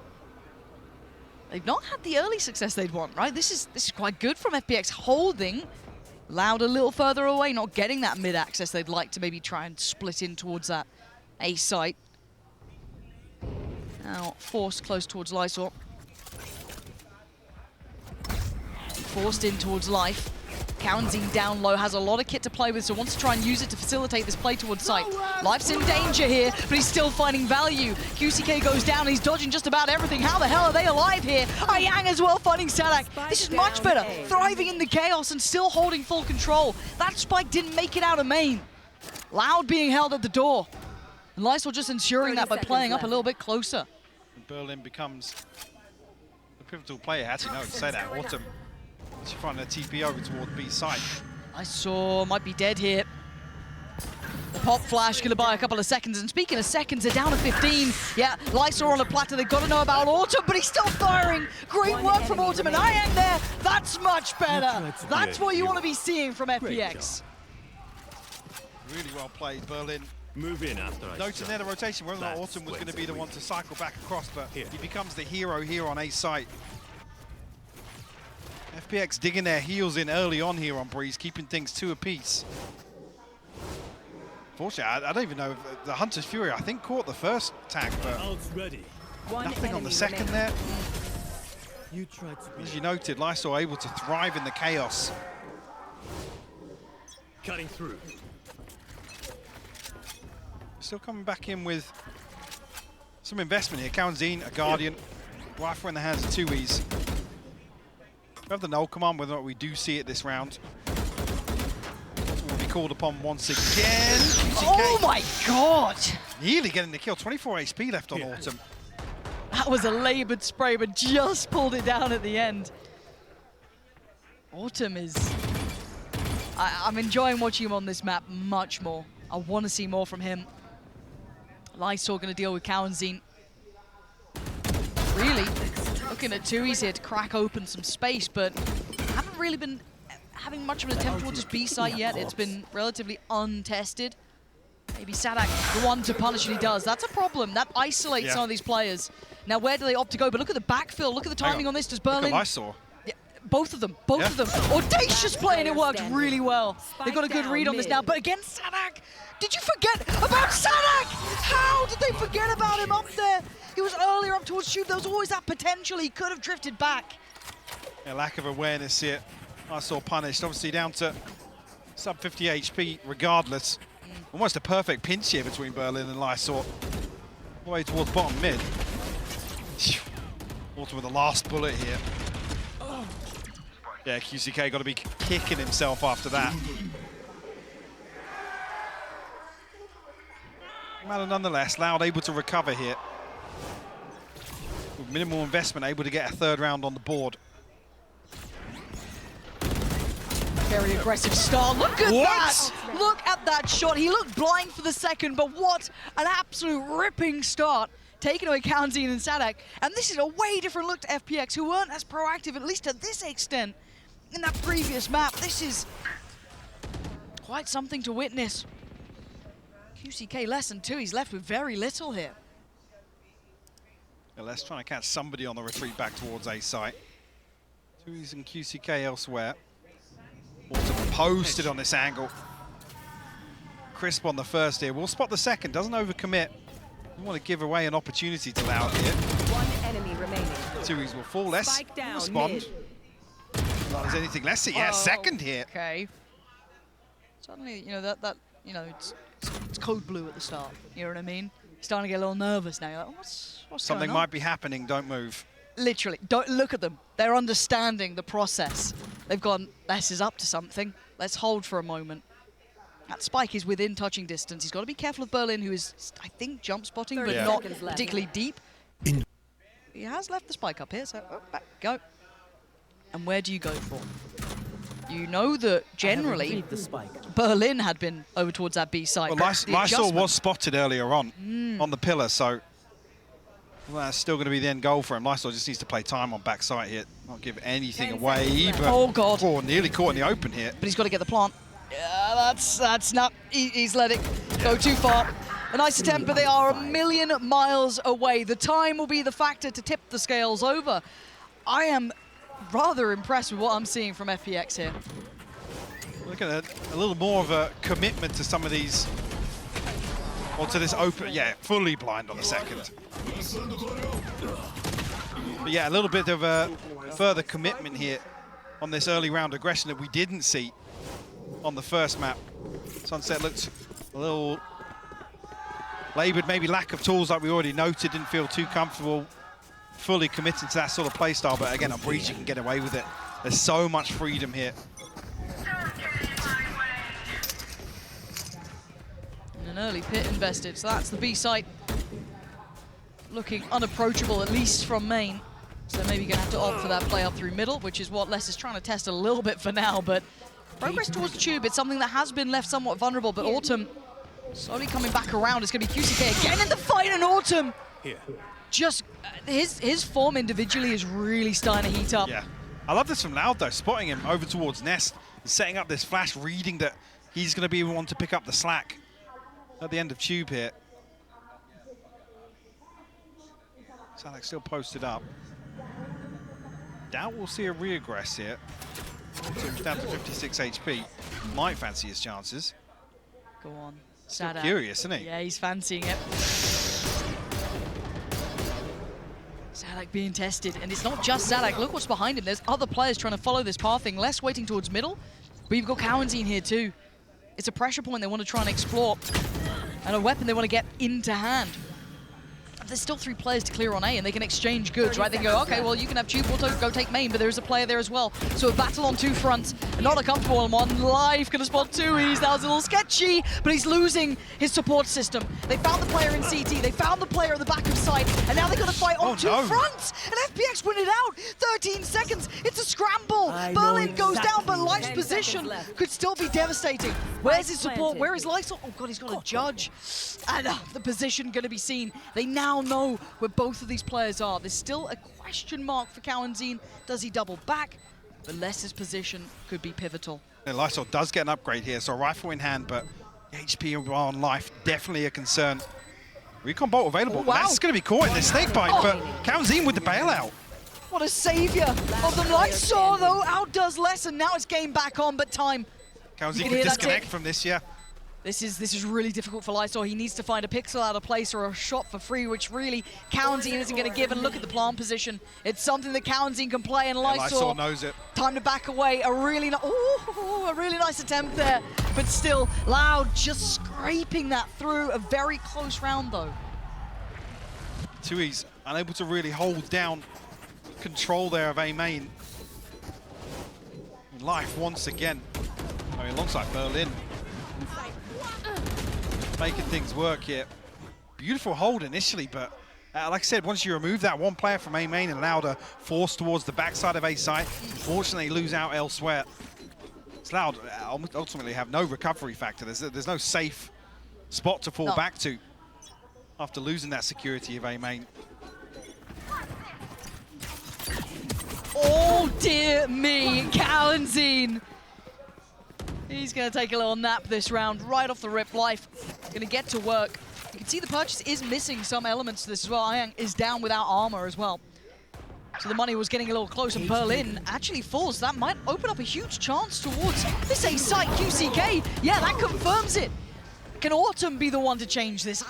They've not had the early success they'd want, right? This is quite good from FPX, holding Loud a little further away, not getting that mid-access they'd like to maybe try and split in towards that A site. Now forced close towards Lysor. Forced in towards Life. Cowanzine down low, has a lot of kit to play with, so wants to try and use it to facilitate this play towards site. Life's in danger here, but he's still finding value. QCK goes down, he's dodging just about everything. How the hell are they alive here? Ayang as well finding Sadak. This is much better, thriving in the chaos and still holding full control. That spike didn't make it out of main. Loud being held at the door. And Lysor just ensuring that by playing up a little bit closer. Berlin becomes the pivotal player. Actually, no, to say that. Autumn, she finding a TP over toward B side. Lysor might be dead here. The pop flash gonna buy a couple of seconds, and speaking of seconds, they're down to 15. Yeah, Lysor on a platter, they've got to know about Autumn, but he's still firing. Great work from Autumn, and Ayang there, that's much better. That's what you want to be seeing from FPX. Really well played, Berlin. Move in after I Noting there the rotation, whether or not Autumn was going to be the one to cycle back across, but Here. he becomes the hero here on A site. FPX digging their heels in early on here on Breeze, keeping things 2 apiece. Fortunately, I don't even know if the Hunter's Fury, I think, caught the first tag, but Ult's ready. nothing on the second there. You tried to As you noted, Lysor able to thrive in the chaos. cutting through. Still coming back in with some investment here. Cowanzine, a Guardian, rifle in the hands of 2Es. We have the null command, whether or not we do see it this round. Will be called upon once again. Oh my god! Nearly getting the kill. 24 HP left on Autumn. That was a labored spray, but just pulled it down at the end. Autumn is... I'm enjoying watching him on this map much more. I want to see more from him. Lysor going to deal with Cowanzine. Really looking at 2Es here to crack open some space, but haven't really been having much of an attempt towards this B site yet. It's been relatively untested. Maybe Sadak, the one to punish, and he does. That's a problem. That isolates some of these players. Now, where do they opt to go? But look at the backfill. Look at the timing on this. Does Berlin... Look at Lysor. Yeah, both of them. Audacious play, and it worked really well. They've got a good read on this now. But against Sadak, did you forget about Sadak? How did they forget about him up there? He was earlier up towards shoot. There was always that potential. He could have drifted back. A lack of awareness here. Lysor punished. Obviously down to sub 50 HP regardless. Almost a perfect pinch here between Berlin and Lysor. All the way towards bottom mid. Autumn with the last bullet here. Yeah, QCK got to be kicking himself after that. Well, nonetheless, Loud able to recover here. With minimal investment, able to get a 3rd round on the board. Very aggressive start. Look at that! Look at that shot. He looked blind for the second, but what an absolute ripping start. Taking away Kaunzin and Sadak. And this is a way different look to FPX, who weren't as proactive, at least to this extent, in that previous map. This is quite something to witness. QCK less than 2. He's left with very little here. Les trying to catch somebody on the retreat back towards A site. Tui's and QCK elsewhere. Also posted on this angle. Crisp on the first here. We'll spot the second. Doesn't overcommit. We want to give away an opportunity to Loud here. One enemy remaining. Tui's will fall. Les Spike down respond. mid. Not as anything less. Yeah, second here. Okay. Suddenly, you know, it's code blue at the start. You know what I mean? Starting to get a little nervous now. You're like, what's Something going on? might be happening. Don't move. Literally, don't look at them. They're understanding the process. They've gone, Les is up to something. Let's hold for a moment. That spike is within touching distance. He's got to be careful of Berlin, who is, I think, jump spotting, but 30 not seconds left. particularly deep. He has left the spike up here, so back go. And where do you go for? You know that generally Retrieved the spike. Berlin had been over towards that B side. Well, The Lysol adjustment- was spotted earlier on the pillar, so well, that's still going to be the end goal for him. Lysol just needs to play time on backside here, not give anything 10 away. seconds But Oh, God. oh, nearly caught in the open here. But he's got to get the plant. Yeah, that's not. He's let it go too far. A nice attempt, but they are a million miles away. The time will be the factor to tip the scales over. I am rather impressed with what I'm seeing from FPX here. Look at a little more of a commitment to some of these, or to this open. Yeah, fully blind on the second. But yeah, a little bit of a further commitment here on this early round aggression that we didn't see on the first map. Sunset looked a little laboured, maybe lack of tools like we already noted, didn't feel too comfortable fully committing to that sort of play style, but again, on Breach you can get away with it. There's so much freedom here. And an early pit invested, so that's the B site. Looking unapproachable, at least from main. So maybe going to have to opt for that play up through middle, which is what Les is trying to test a little bit for now, but progress towards the tube, it's something that has been left somewhat vulnerable, but Autumn slowly coming back around. It's going to be QCK again in the fight, and Autumn just, his form individually is really starting to heat up. Yeah, I love this from Loud though, spotting him over towards Nest, setting up this flash, reading that he's going to be the one to pick up the slack at the end of tube here. Sadek still posted up. Doubt we'll see a reaggress here. Tube's down to 56 HP. Might fancy his chances. Go on, Still Sadak. curious, isn't he? Yeah, he's fancying it. Sadak being tested, and it's not just Sadak. Look what's behind him. There's other players trying to follow this pathing. Less waiting towards middle, but you've got Kaunzin here too. It's a pressure point they want to try and explore, and a weapon they want to get into hand. There's still 3 players to clear on A, and they can exchange goods, right? They can go, okay, well, you can have tube, we'll go take main, but there is a player there as well. So a battle on 2 fronts, not a comfortable one. Life gonna spot 2. He's now a little sketchy, but he's losing his support system. They found the player in CT, they found the player at the back of site, and now they're gonna fight on 2 fronts. And FPX win it out. 13 seconds, it's a scramble. Berlin goes down, but Life's 10 position seconds left. could still be devastating. Where's his support? planted. Where is Lysol? Oh God, he's got a judge. And the position gonna be seen. They now know where both of these players are. There's still a question mark for Kaunzin. Does he double back? But Les's position could be pivotal. And Lysol does get an upgrade here, so a rifle in hand, but HP on Life definitely a concern. Recon bolt available. Oh, wow. That's going to be caught in this snake bite, but Kaunzin with the bailout. What a savior of the Lysol, though. Outdoes Les, and now it's game back on, but time. Kaunzin You can hear that disconnect tick? from this, yeah. This is really difficult for Lysol. He needs to find a pixel out of place or a shot for free, which really Kaunzin isn't going to give. And look at the plant position. It's something that Kaunzin can play, and Lysol Lysol knows it. time to back away. A really nice attempt there, but still Loud just scraping that through. A very close round though. Tui's unable to really hold down control there of A main. Life once again, alongside Berlin, making things work here. Beautiful hold initially, but like I said, once you remove that one player from A main and allow the force towards the backside of A site, unfortunately lose out elsewhere. Loud ultimately have no recovery factor. There's no safe spot to fall back to after losing that security of A main. Oh dear me, Kalenzine. He's going to take a little nap this round, right off the rip. Life going to get to work. You can see the purchase is missing some elements to this as well. Ayang is down without armor as well. So the money was getting a little close, and Berlin actually falls. That might open up a huge chance towards this A site QCK. Yeah, that confirms it. Can Autumn be the one to change this?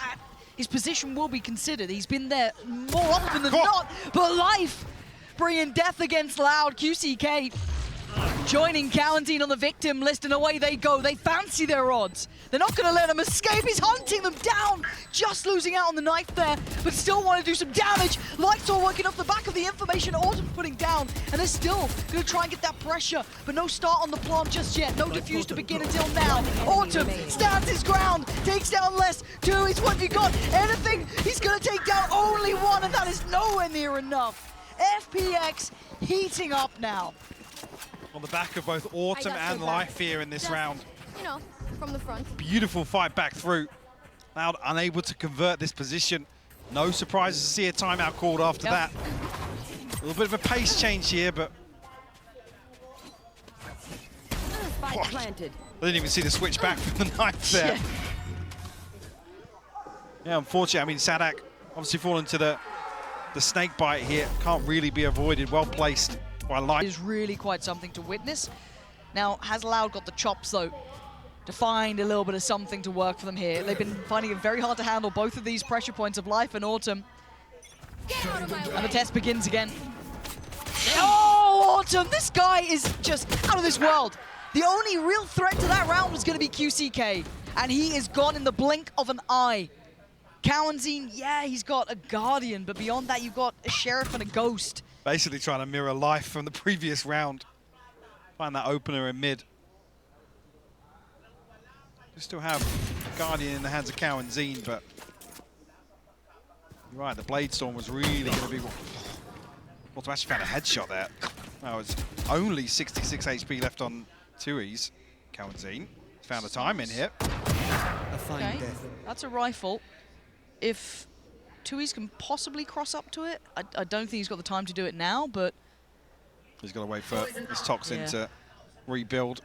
His position will be considered. He's been there more often than not, but Life bringing death against Loud. QCK joining Kalenzine on the victim list, and away they go. They fancy their odds. They're not going to let him escape. He's hunting them down, just losing out on the knife there, but still want to do some damage. Lights all working off the back of the information Autumn's putting down, and they're still going to try and get that pressure, but no start on the plant just yet. No defuse to begin until now. Autumn stands his ground, takes down less. Two is what you got. Anything, he's going to take down only one, and that is nowhere near enough. FPX heating up now. On the back of both Autumn and Life here in this round. You know, from the front. Beautiful fight back through. Loud unable to convert this position. No surprises to see a timeout called after that. A little bit of a pace change here, but... Spike planted. I didn't even see the switch back from the knife there. Yeah, unfortunately, I mean, Sadak obviously falling to the snake bite here. Can't really be avoided. Well placed by Life. Is really quite something to witness. Now, has Loud got the chops, though, to find a little bit of something to work for them here? They've been finding it very hard to handle both of these pressure points of Life and Autumn. And the test begins again. Oh, Autumn! This guy is just out of this world. The only real threat to that round was going to be QCK, and he is gone in the blink of an eye. Kalenzine, yeah, he's got a Guardian, but beyond that, you've got a Sheriff and a Ghost. Basically trying to mirror Life from the previous round. Find that opener in mid. You still have Guardian in the hands of Kalenzine, but you're right, the Blade Storm was really going to be... Autumn actually found a headshot there. Now it's only 66 HP left on Tui's. Kalenzine found a time in here. A fine death. That's a rifle. If Tui's can possibly cross up to it, I don't think he's got the time to do it now, but... He's got to wait for his Toxin to rebuild.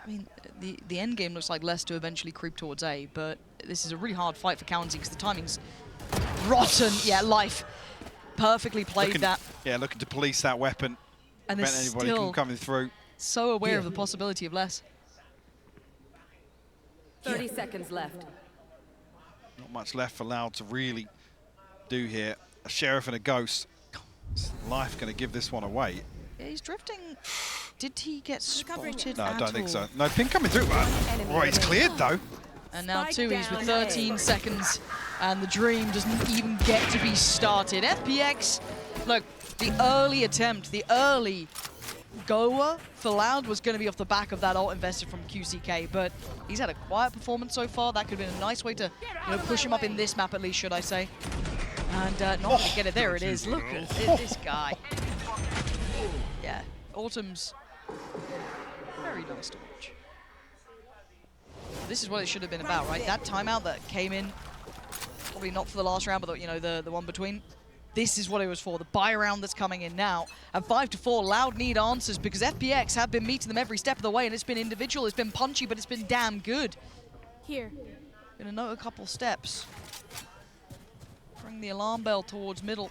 I mean, the end game looks like less to eventually creep towards A, but this is a really hard fight for Kalenzine because the timing's rotten. Yeah, Life perfectly played that. Yeah, looking to police that weapon. And prevent anybody from coming through. So aware of the possibility of less. 30 seconds left. Not much left for Loud to really do here. A Sheriff and a Ghost. Is Life going to give this one away? Yeah, he's drifting. Did he get spotted No, I at don't think all? so. No, pin coming through. Right, he's cleared though. And now Spike Tui's with down 13 seconds, and the dream doesn't even get to be started. FPX, look, the early attempt, the early goer for Loud was going to be off the back of that ult invested from QCK, but he's had a quiet performance so far. That could have been a nice way to push him up in this map at least, should I say. And not going to get it. There it is. Look at this guy. Yeah, Autumn's very nice to watch. This is what it should have been about, right? That timeout that came in, probably not for the last round, but the one between. This is what it was for, the buy round that's coming in now. At 5-4, Loud need answers because FPX have been meeting them every step of the way, and it's been individual, it's been punchy, but it's been damn good. Here. Gonna note a couple steps. Bring the alarm bell towards middle.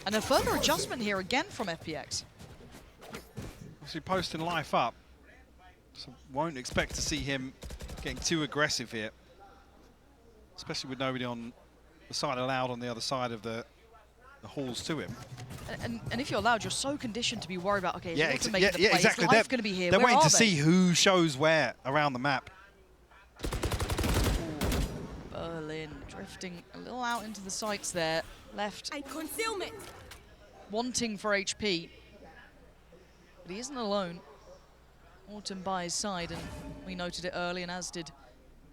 And a further adjustment here again from FPX. Obviously posting Life up. So won't expect to see him getting too aggressive here. Especially with nobody on the side of Loud on the other side of the halls to him. And if you're Loud, you're so conditioned to be worried about, okay, yeah, if make the play, exactly. Is Life going to be here? They're Where waiting are to they? see who shows where around the map. Berlin drifting a little out into the sights there. Left. Concealment. Wanting for HP. But he isn't alone. Autumn by his side, and we noted it early, and as did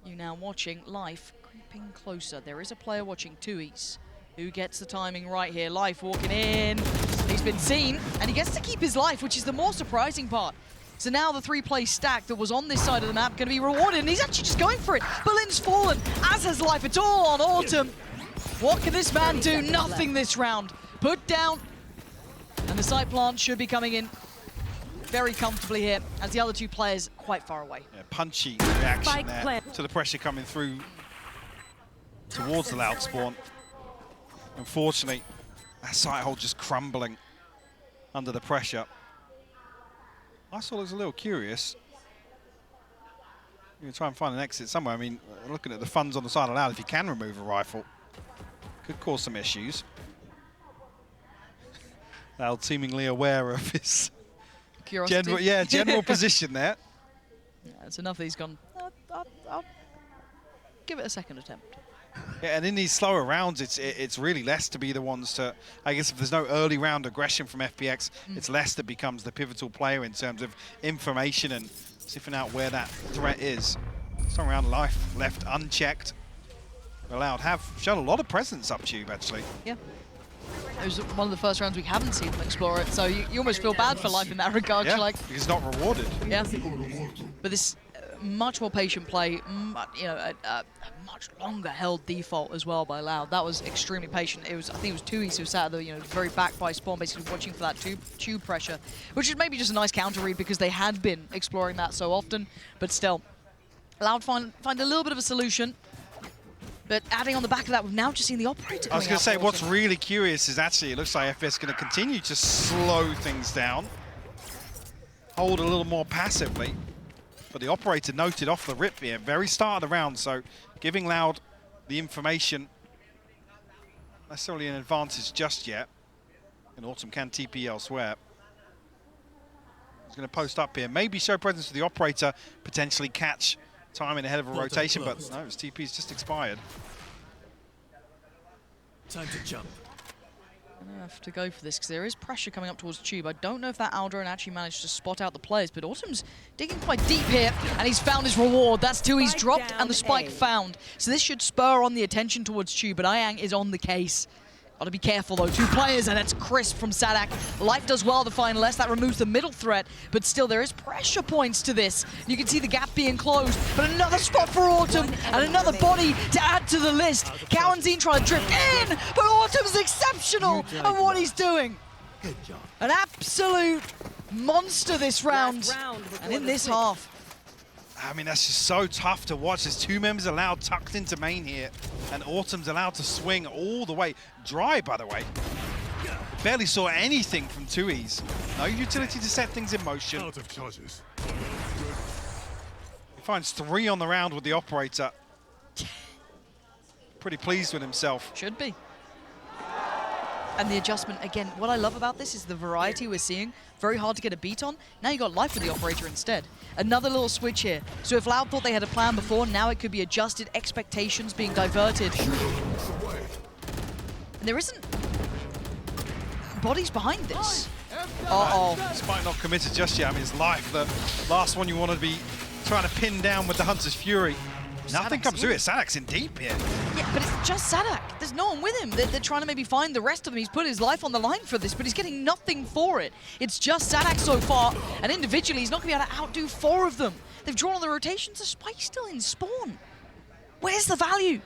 you now watching. Life creeping closer. There is a player watching Tui's. Who gets the timing right here? Life walking in. He's been seen, and he gets to keep his life, which is the more surprising part. So now the 3-play stack that was on this side of the map going to be rewarded, and he's actually just going for it. Berlin's fallen, as has Life. It's all on Autumn. What can this man do? Nothing this round. Put down, and the side plant should be coming in very comfortably here, as the other 2 players quite far away. Yeah, punchy reaction there to the pressure coming through towards the Loud spawn. Unfortunately, that site hole just crumbling under the pressure. I saw it was a little curious. You're going to try and find an exit somewhere. I mean, looking at the funds on the side of Loud, if you can remove a rifle, could cause some issues. Loud seemingly aware of his general position there. Yeah, it's enough that he's gone, I'll give it a second attempt. Yeah, and in these slower rounds, it's really less to be the ones to, I guess if there's no early round aggression from FPX, it's less that becomes the pivotal player in terms of information and sniffing out where that threat is. Some round Life left unchecked. Loud have shown a lot of presence up Tube, actually. Yeah. It was one of the first rounds we haven't seen them explore it, so you almost feel bad for Life in that regard. Yeah, You're like, because it's not rewarded. Yeah. But this much more patient play, you know, a much longer held default as well by Loud. That was extremely patient. It was, I think it was Tuis who sat at the, very back by spawn, basically watching for that tube pressure, which is maybe just a nice counter read because they had been exploring that so often. But still, Loud find a little bit of a solution. But adding on the back of that, we've now just seen the operator. I was going to say, what's really curious is actually it looks like FPX is going to continue to slow things down, hold a little more passively. But the operator noted off the rip here, very start of the round, so giving Loud the information, not necessarily an advantage just yet. And Autumn can TP elsewhere. He's going to post up here, maybe show presence to the operator, potentially catch timing ahead of a rotation, but no, his TP's just expired. Time to jump. I'm gonna have to go for this because there is pressure coming up towards Tube. I don't know if that Aldrin actually managed to spot out the players, but Autumn's digging quite deep here, and he's found his reward. That's 2 he's dropped, and the spike found. So this should spur on the attention towards Tube, but Ayang is on the case. Gotta be careful though, 2 players, and that's Crisp from Sadak. Life does well to find less, that removes the middle threat, but still there is pressure points to this. You can see the gap being closed, but another spot for Autumn, and another body to add to the list. Cowanzine trying to drift in, but Autumn's exceptional at what he's doing. Good job. An absolute monster this round, and in this half. I mean, that's just so tough to watch. There's 2 members allowed tucked into main here, and Autumn's allowed to swing all the way. Dry, by the way. Barely saw anything from 2Es. No utility to set things in motion. Out of charges. He finds 3 on the round with the operator. Pretty pleased with himself. Should be. And the adjustment, again, what I love about this is the variety we're seeing. Very hard to get a beat on. Now you got Life with the operator instead. Another little switch here. So if Loud thought they had a plan before, now it could be adjusted, expectations being diverted. And there isn't bodies behind this. Uh-oh. Despite not committed just yet, I mean, it's Life, the last one you want to be trying to pin down with the Hunter's Fury. Nothing comes through it. Sadak's in deep here. Yeah, but it's just Sadak. There's no one with him. They're trying to maybe find the rest of them. He's put his life on the line for this, but he's getting nothing for it. It's just Sadak so far, and individually, he's not going to be able to outdo 4 of them. They've drawn all the rotations. The spike's still in spawn. Where's the value?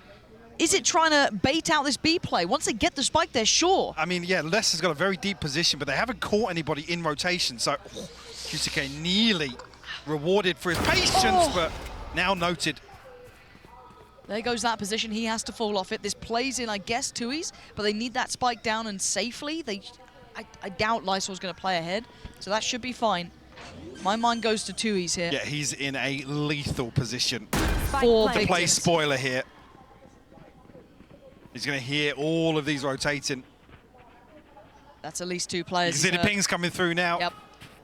Is it trying to bait out this B play? Once they get the spike, they're sure. I mean, yeah, Leicester's got a very deep position, but they haven't caught anybody in rotation, so Yusuke nearly rewarded for his patience, but now noted. There goes that position. He has to fall off it. This plays in, I guess, 2Es, but they need that spike down and safely. I doubt Lysol's going to play ahead, so that should be fine. My mind goes to 2Es here. Yeah, he's in a lethal position. For to big play hits. spoiler here. He's going to hear all of these rotating. That's at least 2 You players. can see the pings coming through now. Yep.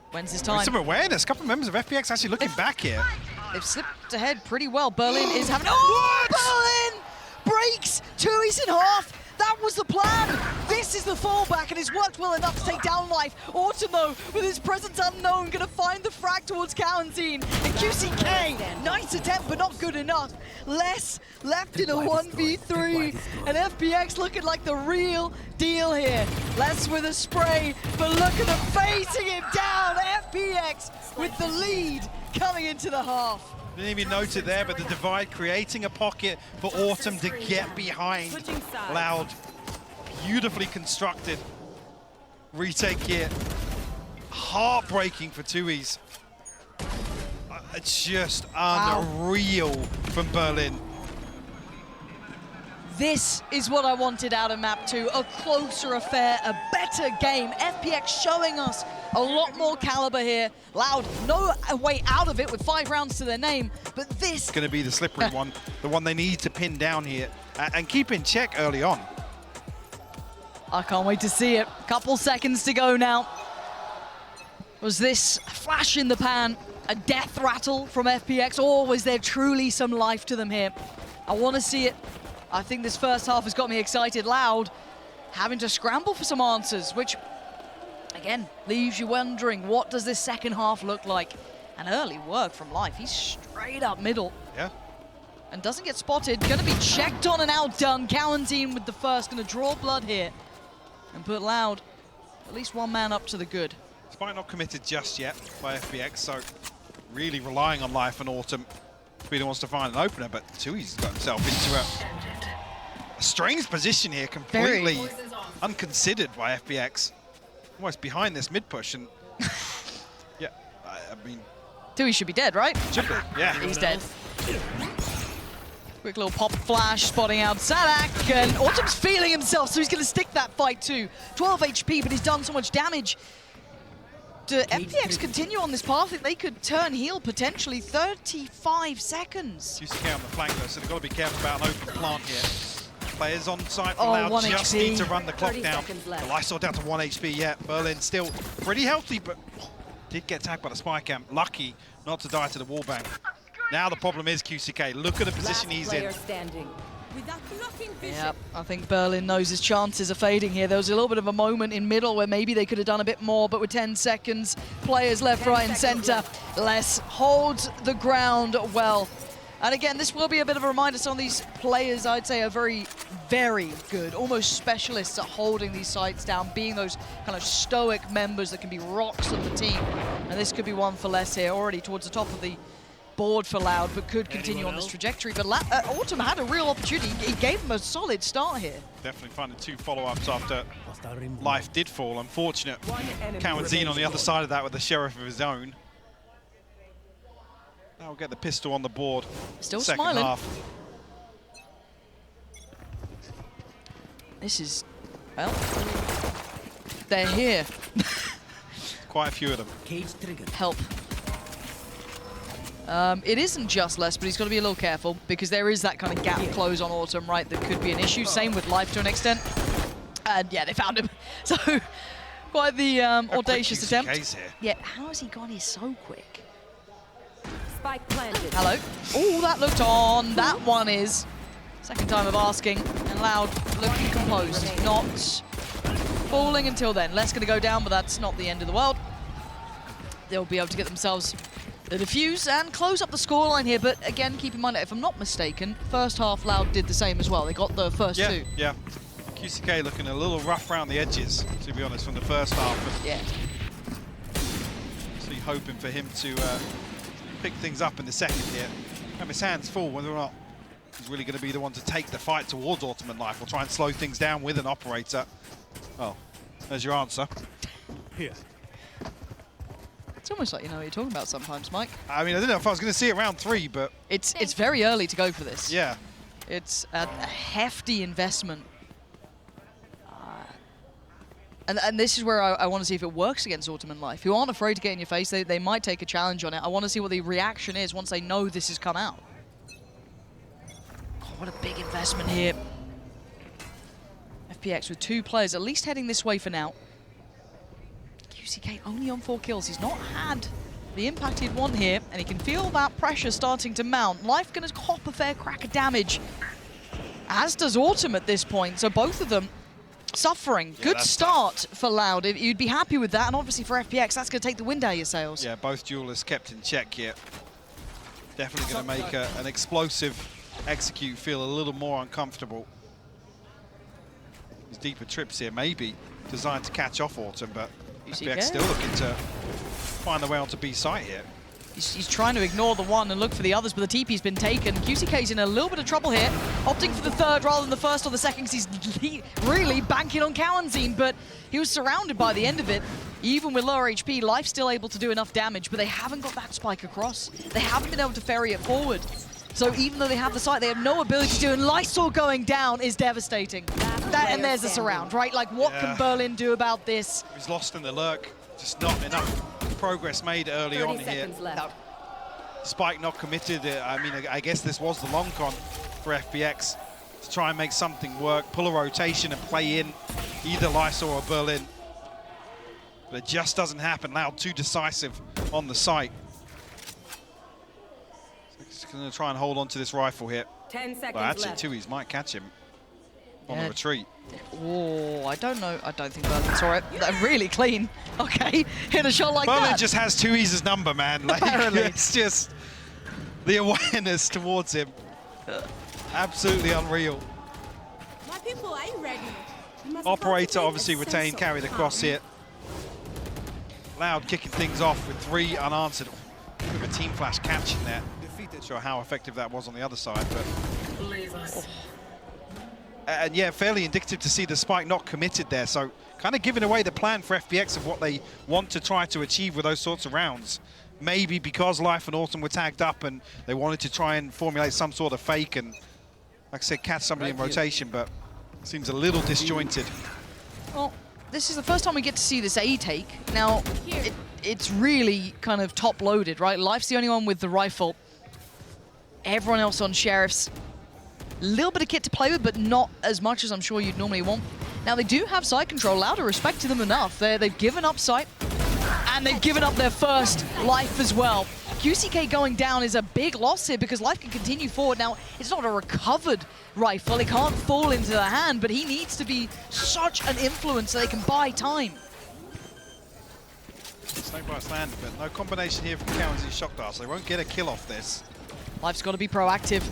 When's his time? Some awareness. A couple of members of FPX actually looking back here. They've slipped ahead pretty well. Berlin is having... Oh! Berlin breaks 2Es in half. That was the plan! This is the fallback, and it's worked well enough to take down Life. Autumn, though, with his presence unknown, gonna find the frag towards Quarantine. And QCK, nice attempt, but not good enough. Less left in a 1v3, and FPX looking like the real deal here. Less with a spray, but look at them facing him down. FPX with the lead coming into the half. Didn't even note it there, but the divide creating a pocket for Autumn to get behind. Loud, beautifully constructed retake here. Heartbreaking for Tui's. It's just unreal from Berlin. This is what I wanted out of map 2, a closer affair, a better game. FPX showing us a lot more caliber here. Loud, no way out of it with 5 rounds to their name, but this... It's going to be the slippery one, the one they need to pin down here and keep in check early on. I can't wait to see it. Couple seconds to go now. Was this flash in the pan a death rattle from FPX, or was there truly some life to them here? I want to see it. I think this first half has got me excited. Loud having to scramble for some answers, which, again, leaves you wondering, what does this second half look like? And early work from Life. He's straight up middle. Yeah. And doesn't get spotted. Going to be checked on and outdone. Quarantine with the first. Going to draw blood here. And put Loud at least one man up to the good. Spike not committed just yet by FPX, so really relying on Life and Autumn. Speeder wants to find an opener, but Tui's got himself into a strange position here, completely unconsidered by FPX. Almost behind this mid push, and yeah, I mean... Tui should be dead, right? Should be, yeah. He's dead. Quick little pop flash, spotting out Sadak, and Autumn's feeling himself, so he's going to stick that fight too. 12 HP, but he's done so much damage. Do FPX continue on this path? I think they could turn heel potentially. 35 seconds. QCK on the flank though, so they've got to be careful about an open plant here. Players on site for Oh, Loud 1 just HP. need to run the clock down. seconds The left. Lysol down to 1 HP yet. Berlin still pretty healthy, but did get tagged by the spy camp. Lucky not to die to the wallbang. Now the problem is QCK. Look at the position he's in. Standing. Without blocking vision. Yep, I think Berlin knows his chances are fading here. There was a little bit of a moment in middle where maybe they could have done a bit more, but with 10 seconds, players left, right, and center. Les holds the ground well. And again, this will be a bit of a reminder. Some of these players, I'd say, are very, very good, almost specialists at holding these sites down, being those kind of stoic members that can be rocks of the team. And this could be one for Les here, already towards the top of the board for Loud, but could continue on this trajectory. But Autumn had a real opportunity. He gave him a solid start here. Definitely finding 2 follow-ups after Life did fall. Unfortunate. Cowanzine on the other side of that with the sheriff of his own. Now we'll get the pistol on the board. Still second smiling. half. This is, well, they're here. Quite a few of them. Cage triggered. Help. It isn't just Les, but he's got to be a little careful because there is that kind of gap close on Autumn, right, that could be an issue. Same with Life to an extent. And yeah, they found him. So quite the audacious attempt. Here. Yeah, how has he gone here so quick? Spike planted. Hello. Oh, that looked on. That one is. Second time of asking. And Loud looking composed. Not falling until then. Les going to go down, but that's not the end of the world. They'll be able to get themselves the defuse and close up the scoreline here. But again, keep in mind, if I'm not mistaken, first half Loud did the same as well. They got the first 2. Yeah. QCK looking a little rough around the edges, to be honest, from the first half. Yeah. Actually hoping for him to pick things up in the second here. Have his hands full whether or not he's really going to be the one to take the fight towards Autumn and Life or try and slow things down with an operator. Well, there's your answer. Here. It's almost like you know what you're talking about sometimes, Mike. I mean, I don't know if I was going to see it round 3, but It's very early to go for this. yeah. It's a hefty investment. And this is where I want to see if it works against Autumn and Life, who aren't afraid to get in your face. They might take a challenge on it. I want to see what the reaction is once they know this has come out. Oh, what a big investment here. FPX with 2 players at least heading this way for now. QCK only on 4 kills. He's not had the impact he'd want here, and he can feel that pressure starting to mount. Life going to cop a fair crack of damage. as does Autumn at this point. So both of them suffering. Yeah, Good that's start for Loud. You'd be happy with that, and obviously for FPX, that's going to take the wind out of your sails. Yeah, both duelists kept in check here. Definitely going to make an explosive execute feel a little more uncomfortable. These deeper trips here maybe designed to catch off Autumn, but FPX still looking to find their way onto B site here. He's trying to ignore the one and look for the others, but the TP's been taken. QCK's in a little bit of trouble here, opting for the third rather than the first or the second, because he's really banking on Cowanzine, but he was surrounded by the end of it. Even with lower HP, Life's still able to do enough damage, but they haven't got that spike across. They haven't been able to ferry it forward. So even though they have the site, they have no ability to do, and Lysol going down is devastating. And there's the surround, right? Like, what can Berlin do about this? He's lost in the lurk, just not enough progress made early on here. Left. Spike not committed. I mean, I guess this was the long con for FPX to try and make something work, pull a rotation and play in either Lysol or Berlin. But it just doesn't happen. Loud too decisive on the site. So he's going to try and hold on to this rifle here. 10 seconds Well, actually, left. Tui's might catch him on the retreat. Oh, I don't know. I don't think Berlin saw it. Really clean. Okay, hit a shot like Berlin that. just has Tui's number, man. Like, Apparently. it's just the awareness towards him. Absolutely unreal. My people, are you ready? You must Operator cultivate obviously a retained, sense of carried across calm. here. Loud kicking things off with 3 unanswered. With a team flash catching there. Not sure how effective that was on the other side, but... Oh. And yeah, fairly indicative to see the spike not committed there. So kind of giving away the plan for FPX of what they want to try to achieve with those sorts of rounds. Maybe because Life and Autumn were tagged up and they wanted to try and formulate some sort of fake and, like I said, catch somebody in rotation, but seems a little disjointed. Well, this is the first time we get to see this A take. Now, it's really kind of top-loaded, right? Life's the only one with the rifle. Everyone else on Sheriffs. A little bit of kit to play with, but not as much as I'm sure you'd normally want. Now, they do have side control. Loud are respecting them enough. They've given up sight, and they've given up their first life as well. QCK going down is a big loss here because Life can continue forward. Now, it's not a recovered rifle. It can't fall into the hand, but he needs to be such an influence so they can buy time. Snake Bites landed, but no combination here from Cowan's Shock Dart, so they won't get a kill off this. Life's got to be proactive.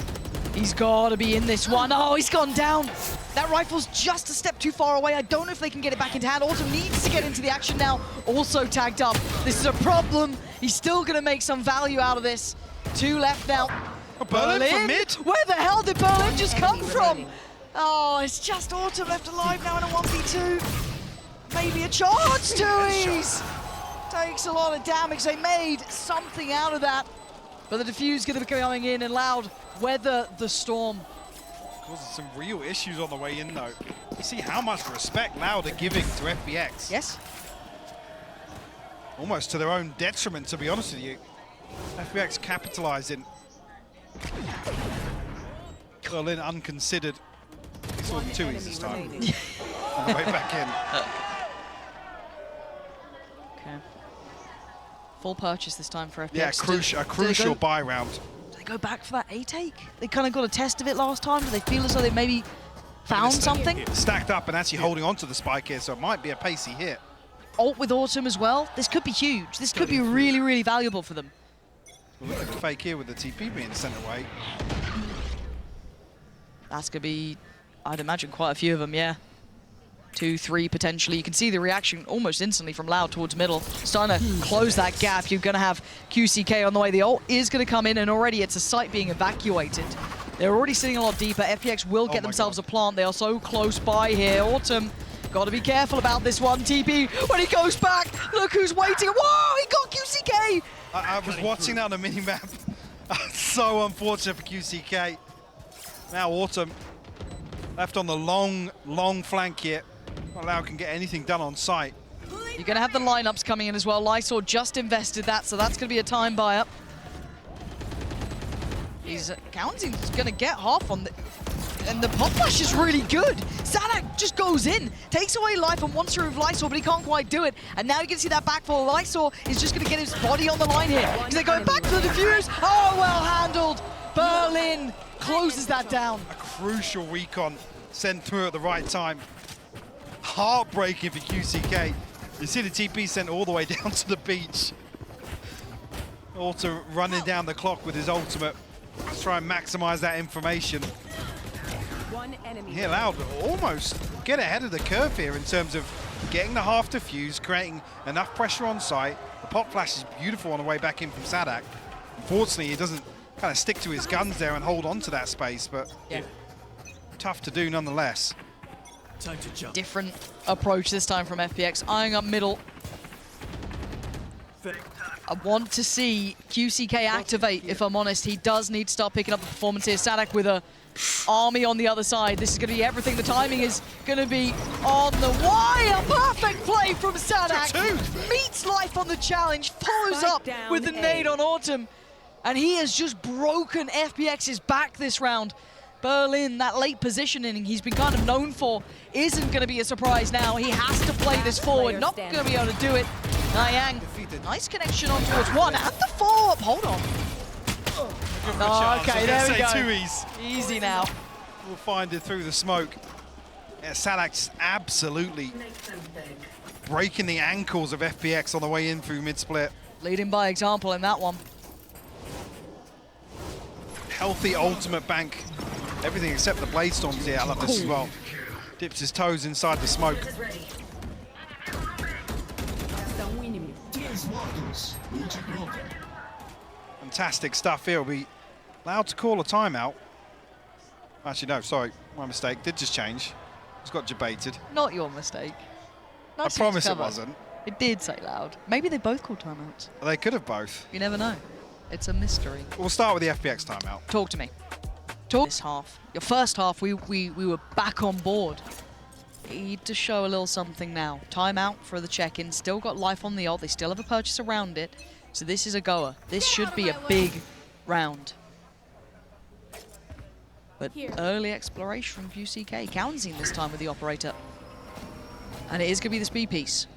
He's got to be in this one. Oh, he's gone down. That rifle's just a step too far away. I don't know if they can get it back into hand. Autumn needs to get into the action now. Also tagged up. This is a problem. He's still going to make some value out of this. 2 left now. Oh, Berlin from mid? Where the hell did Berlin just come from? Oh, it's just Autumn left alive now in a 1v2. Maybe a chance, Tui's. Takes a lot of damage. They made something out of that. But the defuse going to be coming in, and Loud weather the storm. Causing some real issues on the way in, though. You see how much respect Loud are giving to FPX. Yes. Almost to their own detriment, to be honest with you. FPX capitalizing. Berlin unconsidered. He saw the Tui's this time. On the way back in. Okay. Full purchase this time for FPX. Yeah, a crucial buy round. Do they go back for that A take? They kind of got a test of it last time. Do they feel as though they maybe found something? Stacked up and actually holding on to the spike here, so it might be a pacey hit. Ult with Autumn as well. This could be huge. This could be really, really valuable for them. Look at the fake here with the TP being sent away. That's going to be, I'd imagine, quite a few of them, yeah. 2, 3 potentially. You can see the reaction almost instantly from Loud towards middle. Starting to close that gap. You're going to have QCK on the way. The ult is going to come in, and already it's a site being evacuated. They're already sitting a lot deeper. FPX will get themselves a plant. They are so close by here. Autumn, got to be careful about this one. TP, when he goes back, look who's waiting. Whoa, he got QCK! I was watching that on the mini-map. So unfortunate for QCK. Now Autumn left on the long flank here. Not Loud can get anything done on site. You're going to have the lineups coming in as well. Lysol just invested that, so that's going to be a time buy-up. Cowanzine's going to get half on the... And the pop flash is really good. Zadak just goes in, takes away life and wants to remove Lysol, but he can't quite do it. And now you can see that backfall. Lysol is just going to get his body on the line here. Because they're going back to the defuse. Oh, well handled. Berlin closes that down. crucial recon sent through at the right time. Heartbreaking for QCK. You see the TP sent all the way down to the beach. Autumn running down the clock with his ultimate. Let's try and maximize that information. One enemy. He allowed almost get ahead of the curve here in terms of getting the half defuse, creating enough pressure on site. The pop flash is beautiful on the way back in from Sadak. Unfortunately, he doesn't kind of stick to his guns there and hold on to that space, but Yeah. tough to do nonetheless. Time to jump. Different approach this time from FPX, eyeing up middle. I want to see QCK activate, if I'm honest. He does need to start picking up the performance here. Sadak with a army on the other side. This is going to be everything. The timing is going to be on the wire. Perfect play from Sadak. Meets life on the challenge, follows up with the nade on Autumn. And he has just broken FPX's back this round. Berlin, that late positioning he's been kind of known for, isn't going to be a surprise now. He has to play this forward. Not going to be able to do it. Niang, nice connection on towards one. And the follow-up, hold on. Oh, okay, there we go. Easy now. We'll find it through the smoke. Yeah, Sadak's absolutely breaking the ankles of FPX on the way in through mid-split. Leading by example in that one. Healthy ultimate bank. Everything except the blade storms here. I love this as well. Dips his toes inside the smoke. Fantastic stuff here. We'll be allowed to call a timeout. Actually, no, sorry, my mistake. Did just change. It's got debated. Not your mistake. Nice I promise it cover. wasn't. It did say loud. Maybe they both called timeouts. They could have both. You never know. It's a mystery. We'll start with the FPX timeout. Talk to me. Talk. This half, your first half, we were back on board. Need to show a little something now. Timeout for the check-in. Still got life on the ult. They still have a purchase around it. So this is a goer. This should be a big round. But early exploration from QCK. Counting this time with the operator. And it is going to be the speed piece.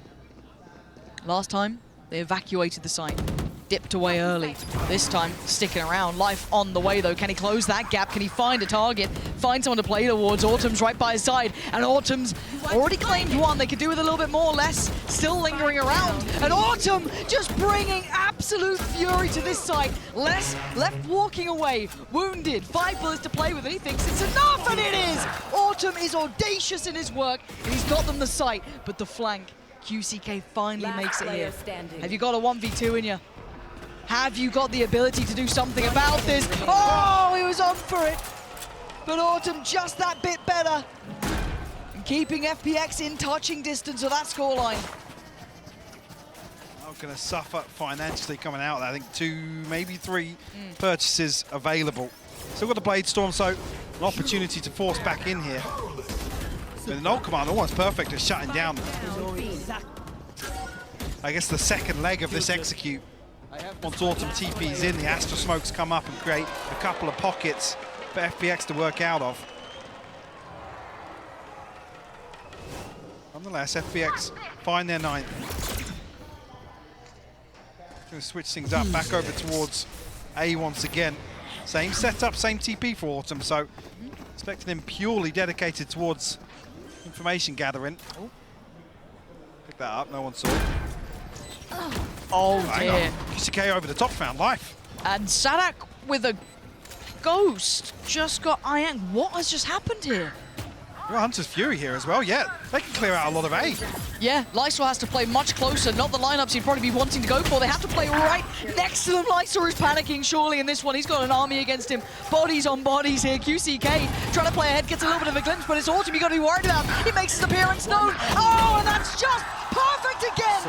Last time, they evacuated the site. Dipped away early. This time, sticking around. Life on the way, though. Can he close that gap? Can he find a target? Find someone to play towards. Autumn's right by his side. And Autumn's already claimed one. They could do with a little bit more. Less still lingering around. And Autumn just bringing absolute fury to this site. Less left walking away. Wounded. 5 bullets to play with. And he thinks it's enough. And it is! Autumn is audacious in his work. And he's got them the site. But the flank. QCK finally makes it here. Have you got a 1v2 in you? Have you got the ability to do something about this? Oh, he was on for it. But Autumn just that bit better. And keeping FPX in touching distance of that scoreline. Not going to suffer financially coming out. I think 2, maybe 3 purchases available. Still got the Blade Storm, so an opportunity to force back in here. With an ult command, almost perfect at shutting down, I guess, the second leg of this execute. Once Autumn TP's in, the Astra smokes come up and create a couple of pockets for FPX to work out of. Nonetheless, FPX find their 9th. Going to switch things up, back over towards A once again. Same setup, same TP for Autumn, so expecting him purely dedicated towards information gathering. Pick that up, no one saw it. Oh dear. QCK over the top, found life. And Sadak with a ghost just got Iang. What has just happened here? Well, Hunter's Fury here as well, yeah. They can clear out a lot of A. Yeah, Lysor has to play much closer. Not the lineups he'd probably be wanting to go for. They have to play right next to them. Lysor is panicking surely in this one. He's got an army against him. Bodies on bodies here. QCK trying to play ahead, gets a little bit of a glimpse, but it's Autumn you got to be worried about. He makes his appearance known. Oh, and that's just perfect again.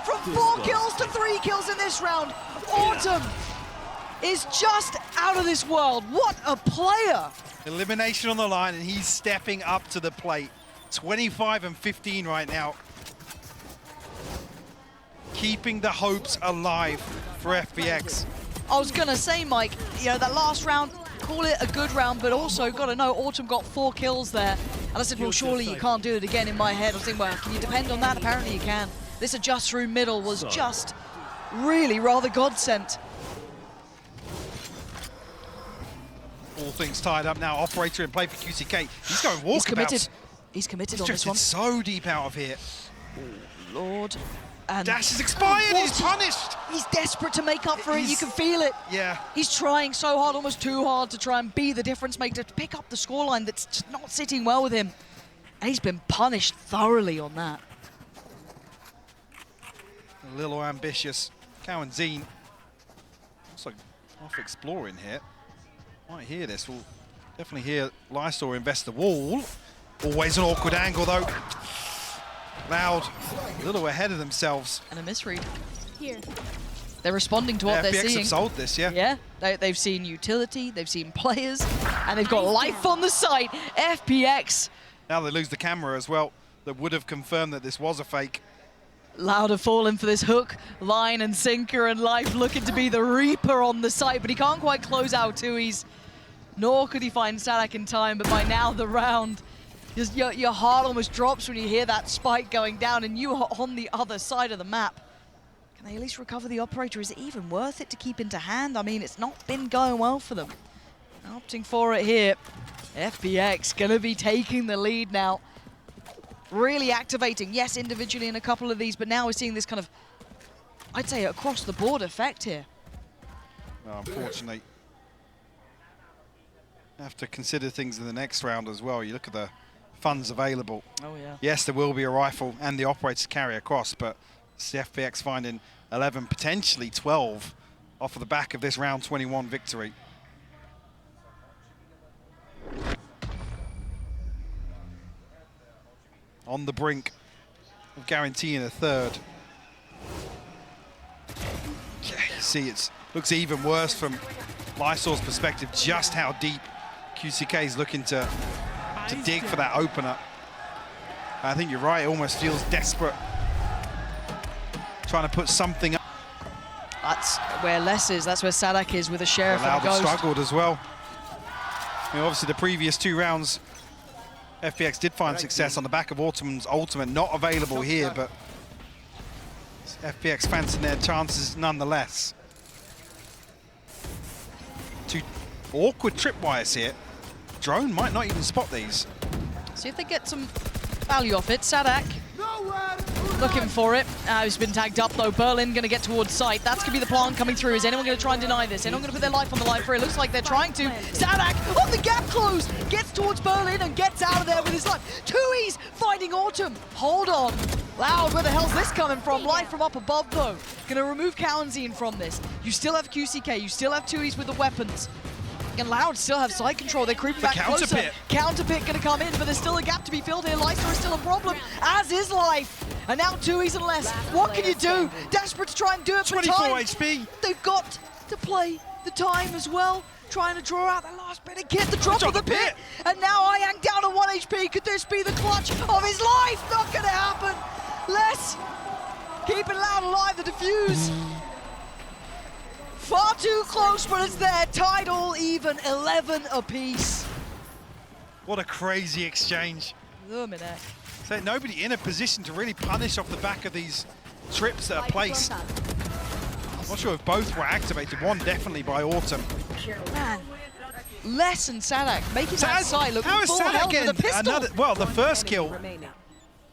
From 4 kills to 3 kills in this round. Autumn is just out of this world. What a player. Elimination on the line, and he's stepping up to the plate. 25 and 15 right now. Keeping the hopes alive for FPX. I was going to say, Mike, you know, that last round, call it a good round, but also got to know Autumn got 4 kills there. And I said, well, surely you can't do it again in my head. I was thinking, well, can you depend on that? Apparently you can. This adjust through middle was just really rather God-sent. All things tied up now. Operator in play for QCK. He's going walkabouts. He's committed. He's committed on this Drifted one. so deep out of here. Lord. And Dash is expired. He's punished. He's desperate to make up for it. You can feel it. Yeah. He's trying so hard, almost too hard, to try and be the difference maker, to pick up the scoreline that's just not sitting well with him. And he's been punished thoroughly on that. A little ambitious. Cow and Zine. Looks like off exploring here. Might hear this. We'll definitely hear Lysor invest the wall. Always an awkward angle though. Loud, a little ahead of themselves. And a misread. Here. They're responding to what they're FPX seeing. have sold this, yeah. Yeah, they've seen utility, they've seen players, and they've got life on the site. FPX. Now they lose the camera as well. That would have confirmed that this was a fake. Loud have fallen for this hook, line and sinker, and Life looking to be the Reaper on the site, but he can't quite close out Tui's. Nor could he find Sadak in time, but by now the round, your heart almost drops when you hear that spike going down and you are on the other side of the map. Can they at least recover the operator? Is it even worth it to keep into hand? I mean, it's not been going well for them. Opting for it here. FPX gonna be taking the lead now. Really activating, yes, individually in a couple of these, but now we're seeing this kind of, I'd say, across the board effect here. Well, unfortunately, have to consider things in the next round as well. You look at the funds available. Oh, yeah. Yes, there will be a rifle and the operator to carry across, but it's the FPX finding 11, potentially 12 off of the back of this round 21 victory. On the brink of guaranteeing a third. Yeah, you see it looks even worse from Lysor's perspective, just how deep QCK is looking to dig for that opener. I think you're right, it almost feels desperate. Trying to put something up. That's where Les is, that's where Sadak is with a Sheriff and Loud Ghost. struggled as well. I mean, obviously the previous two rounds, FPX did find success on the back of Autumn's ultimate, not available here, but FPX fancying their chances nonetheless. Two awkward tripwires here. Drone might not even spot these. See if they get some value off it. Sadak looking for it. He's been tagged up though. Berlin going to get towards site. That's going to be the plan coming through. Is anyone going to try and deny this? Anyone going to put their life on the line for it? Looks like they're trying to. Sadak, on the gap closed, gets towards Berlin and gets out of there with his life. Tui's finding Autumn. Hold on. Loud, where the hell's this coming from? Life from up above though. Going to remove Cowanzine from this. You still have QCK. You still have Tui's with the weapons. And Loud still have side control. They're creeping back closer. Counterpit going to come in, but there's still a gap to be filled here. Lysor is still a problem, as is Life. And now Tui's and less. What can you do? Desperate to try and do it for 24 time. HP. They've got to play the time as well. Trying to draw out that last bit and get the drop of the pit. And now Ayang down to 1 HP. Could this be the clutch of his life? Not going to happen. Less keeping Loud alive, the defuse. Far too close, but it's there. Tied all even, 11 apiece. What a crazy exchange. Luminac. So nobody in a position to really punish off the back of these trips that are placed. I'm not sure if both were activated. One definitely by Autumn. Man, Les and Sadak making that side look full health with a pistol. Well, the first kill,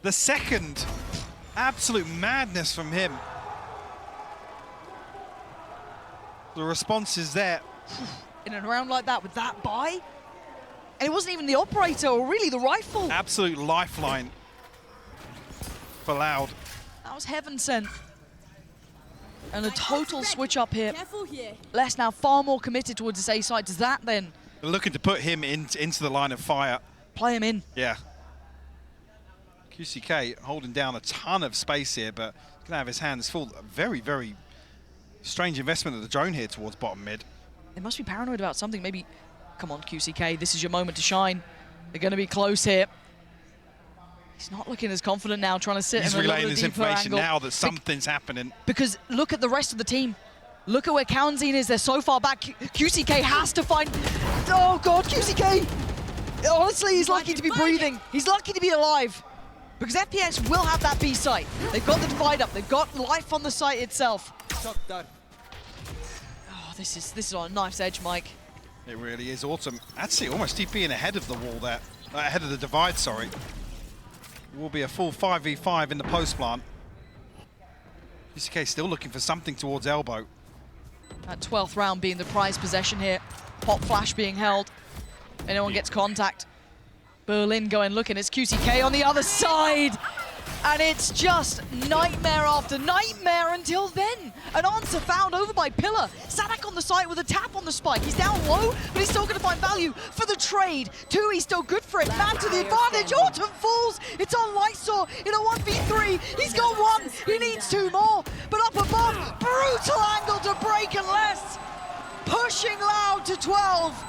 the second, absolute madness from him. The response is there. In a round like that with that buy? And it wasn't even the operator or really the rifle. Absolute lifeline for Loud. That was heaven sent. And a total switch up here. Careful here. Les now far more committed towards his A side. Does that then They're looking to put him into the line of fire. play him in? Yeah. QCK holding down a ton of space here, but he's going to have his hands full. A very, very strange investment of the drone here towards bottom mid. They must be paranoid about something. Maybe, come on QCK, this is your moment to shine. They're going to be close here. He's not looking as confident now, trying to sit He's in a relaying little this deeper information angle. now that something's happening. Because look at the rest of the team. Look at where Cowanzine is. They're so far back. QCK has to find... Oh, God, QCK! Honestly, he's lucky to be breathing. He's lucky to be alive. Because FPX will have that B site. They've got the divide up. They've got life on the site itself. Oh, this is on a knife's edge, Mike. It really is. Autumn, actually almost TPing ahead of the wall there. Ahead of the divide, sorry. It will be a full 5v5 in the post plant. VCK still looking for something towards elbow. That 12th round being the prize possession here. Pop flash being held. Anyone gets contact. Berlin going looking. It's QCK on the other side. And it's just nightmare after nightmare until then. An answer found over by Pillar. Sadak on the site with a tap on the spike. He's down low, but he's still going to find value for the trade. He's still good for it. Man to the advantage. Autumn falls. It's on Lysor in a 1v3. He's got one. He needs two more. But up above, brutal angle to break and less. Pushing Loud to 12.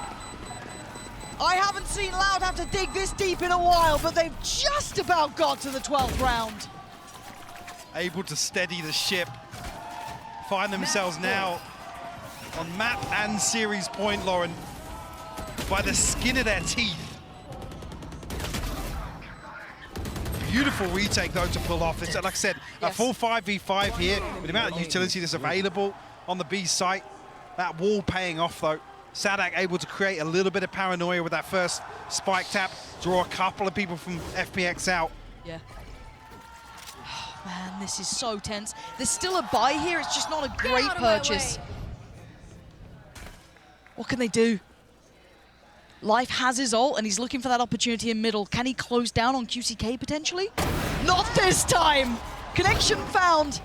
I haven't seen Loud have to dig this deep in a while, but they've just about got to the 12th round. Able to steady the ship. Find themselves now on map and series point, Lauren, by the skin of their teeth. Beautiful retake, though, to pull off. It's, like I said, a full 5v5 here with the amount of utility that's available on the B site. That wall paying off, though. Sadak able to create a little bit of paranoia with that first spike tap, draw a couple of people from FPX out. Yeah. Oh, man, this is so tense. There's still a buy here, it's just not a great purchase. What can they do? Life has his ult, and he's looking for that opportunity in middle. Can he close down on QCK potentially? Not this time! Connection found,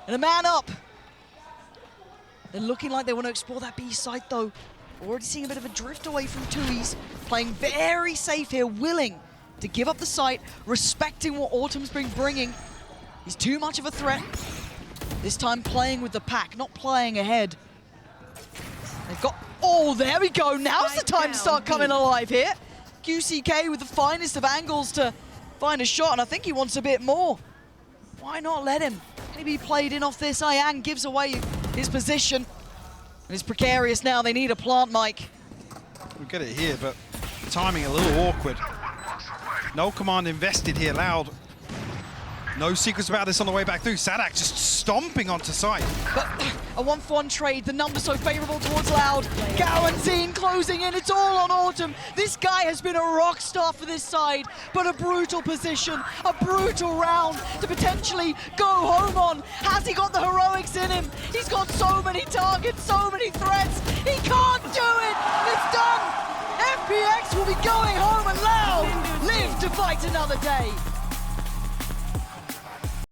and a man up. They're looking like they want to explore that B side, though. Already seeing a bit of a drift away from Tui's. Playing very safe here, willing to give up the site, respecting what Autumn's been bringing. He's too much of a threat. This time playing with the pack, not playing ahead. They've got, oh, there we go. Now's the time to start coming alive here. QCK with the finest of angles to find a shot, and I think he wants a bit more. Why not let him? Can he be played in off this? Ian gives away his position. And it's precarious now. They need a plant mic. We'll get it here, but timing a little awkward. No command invested here, Loud. No secrets about this on the way back through. Sadak just stomping onto site. But a 1-for-1 trade, the numbers so favorable towards Loud. Gawenzine closing in, it's all on Autumn. This guy has been a rock star for this side, but a brutal position, a brutal round to potentially go home on. Has he got the heroics in him? He's got so many targets, so many threats. He can't do it, it's done. FPX will be going home and Loud live to fight another day.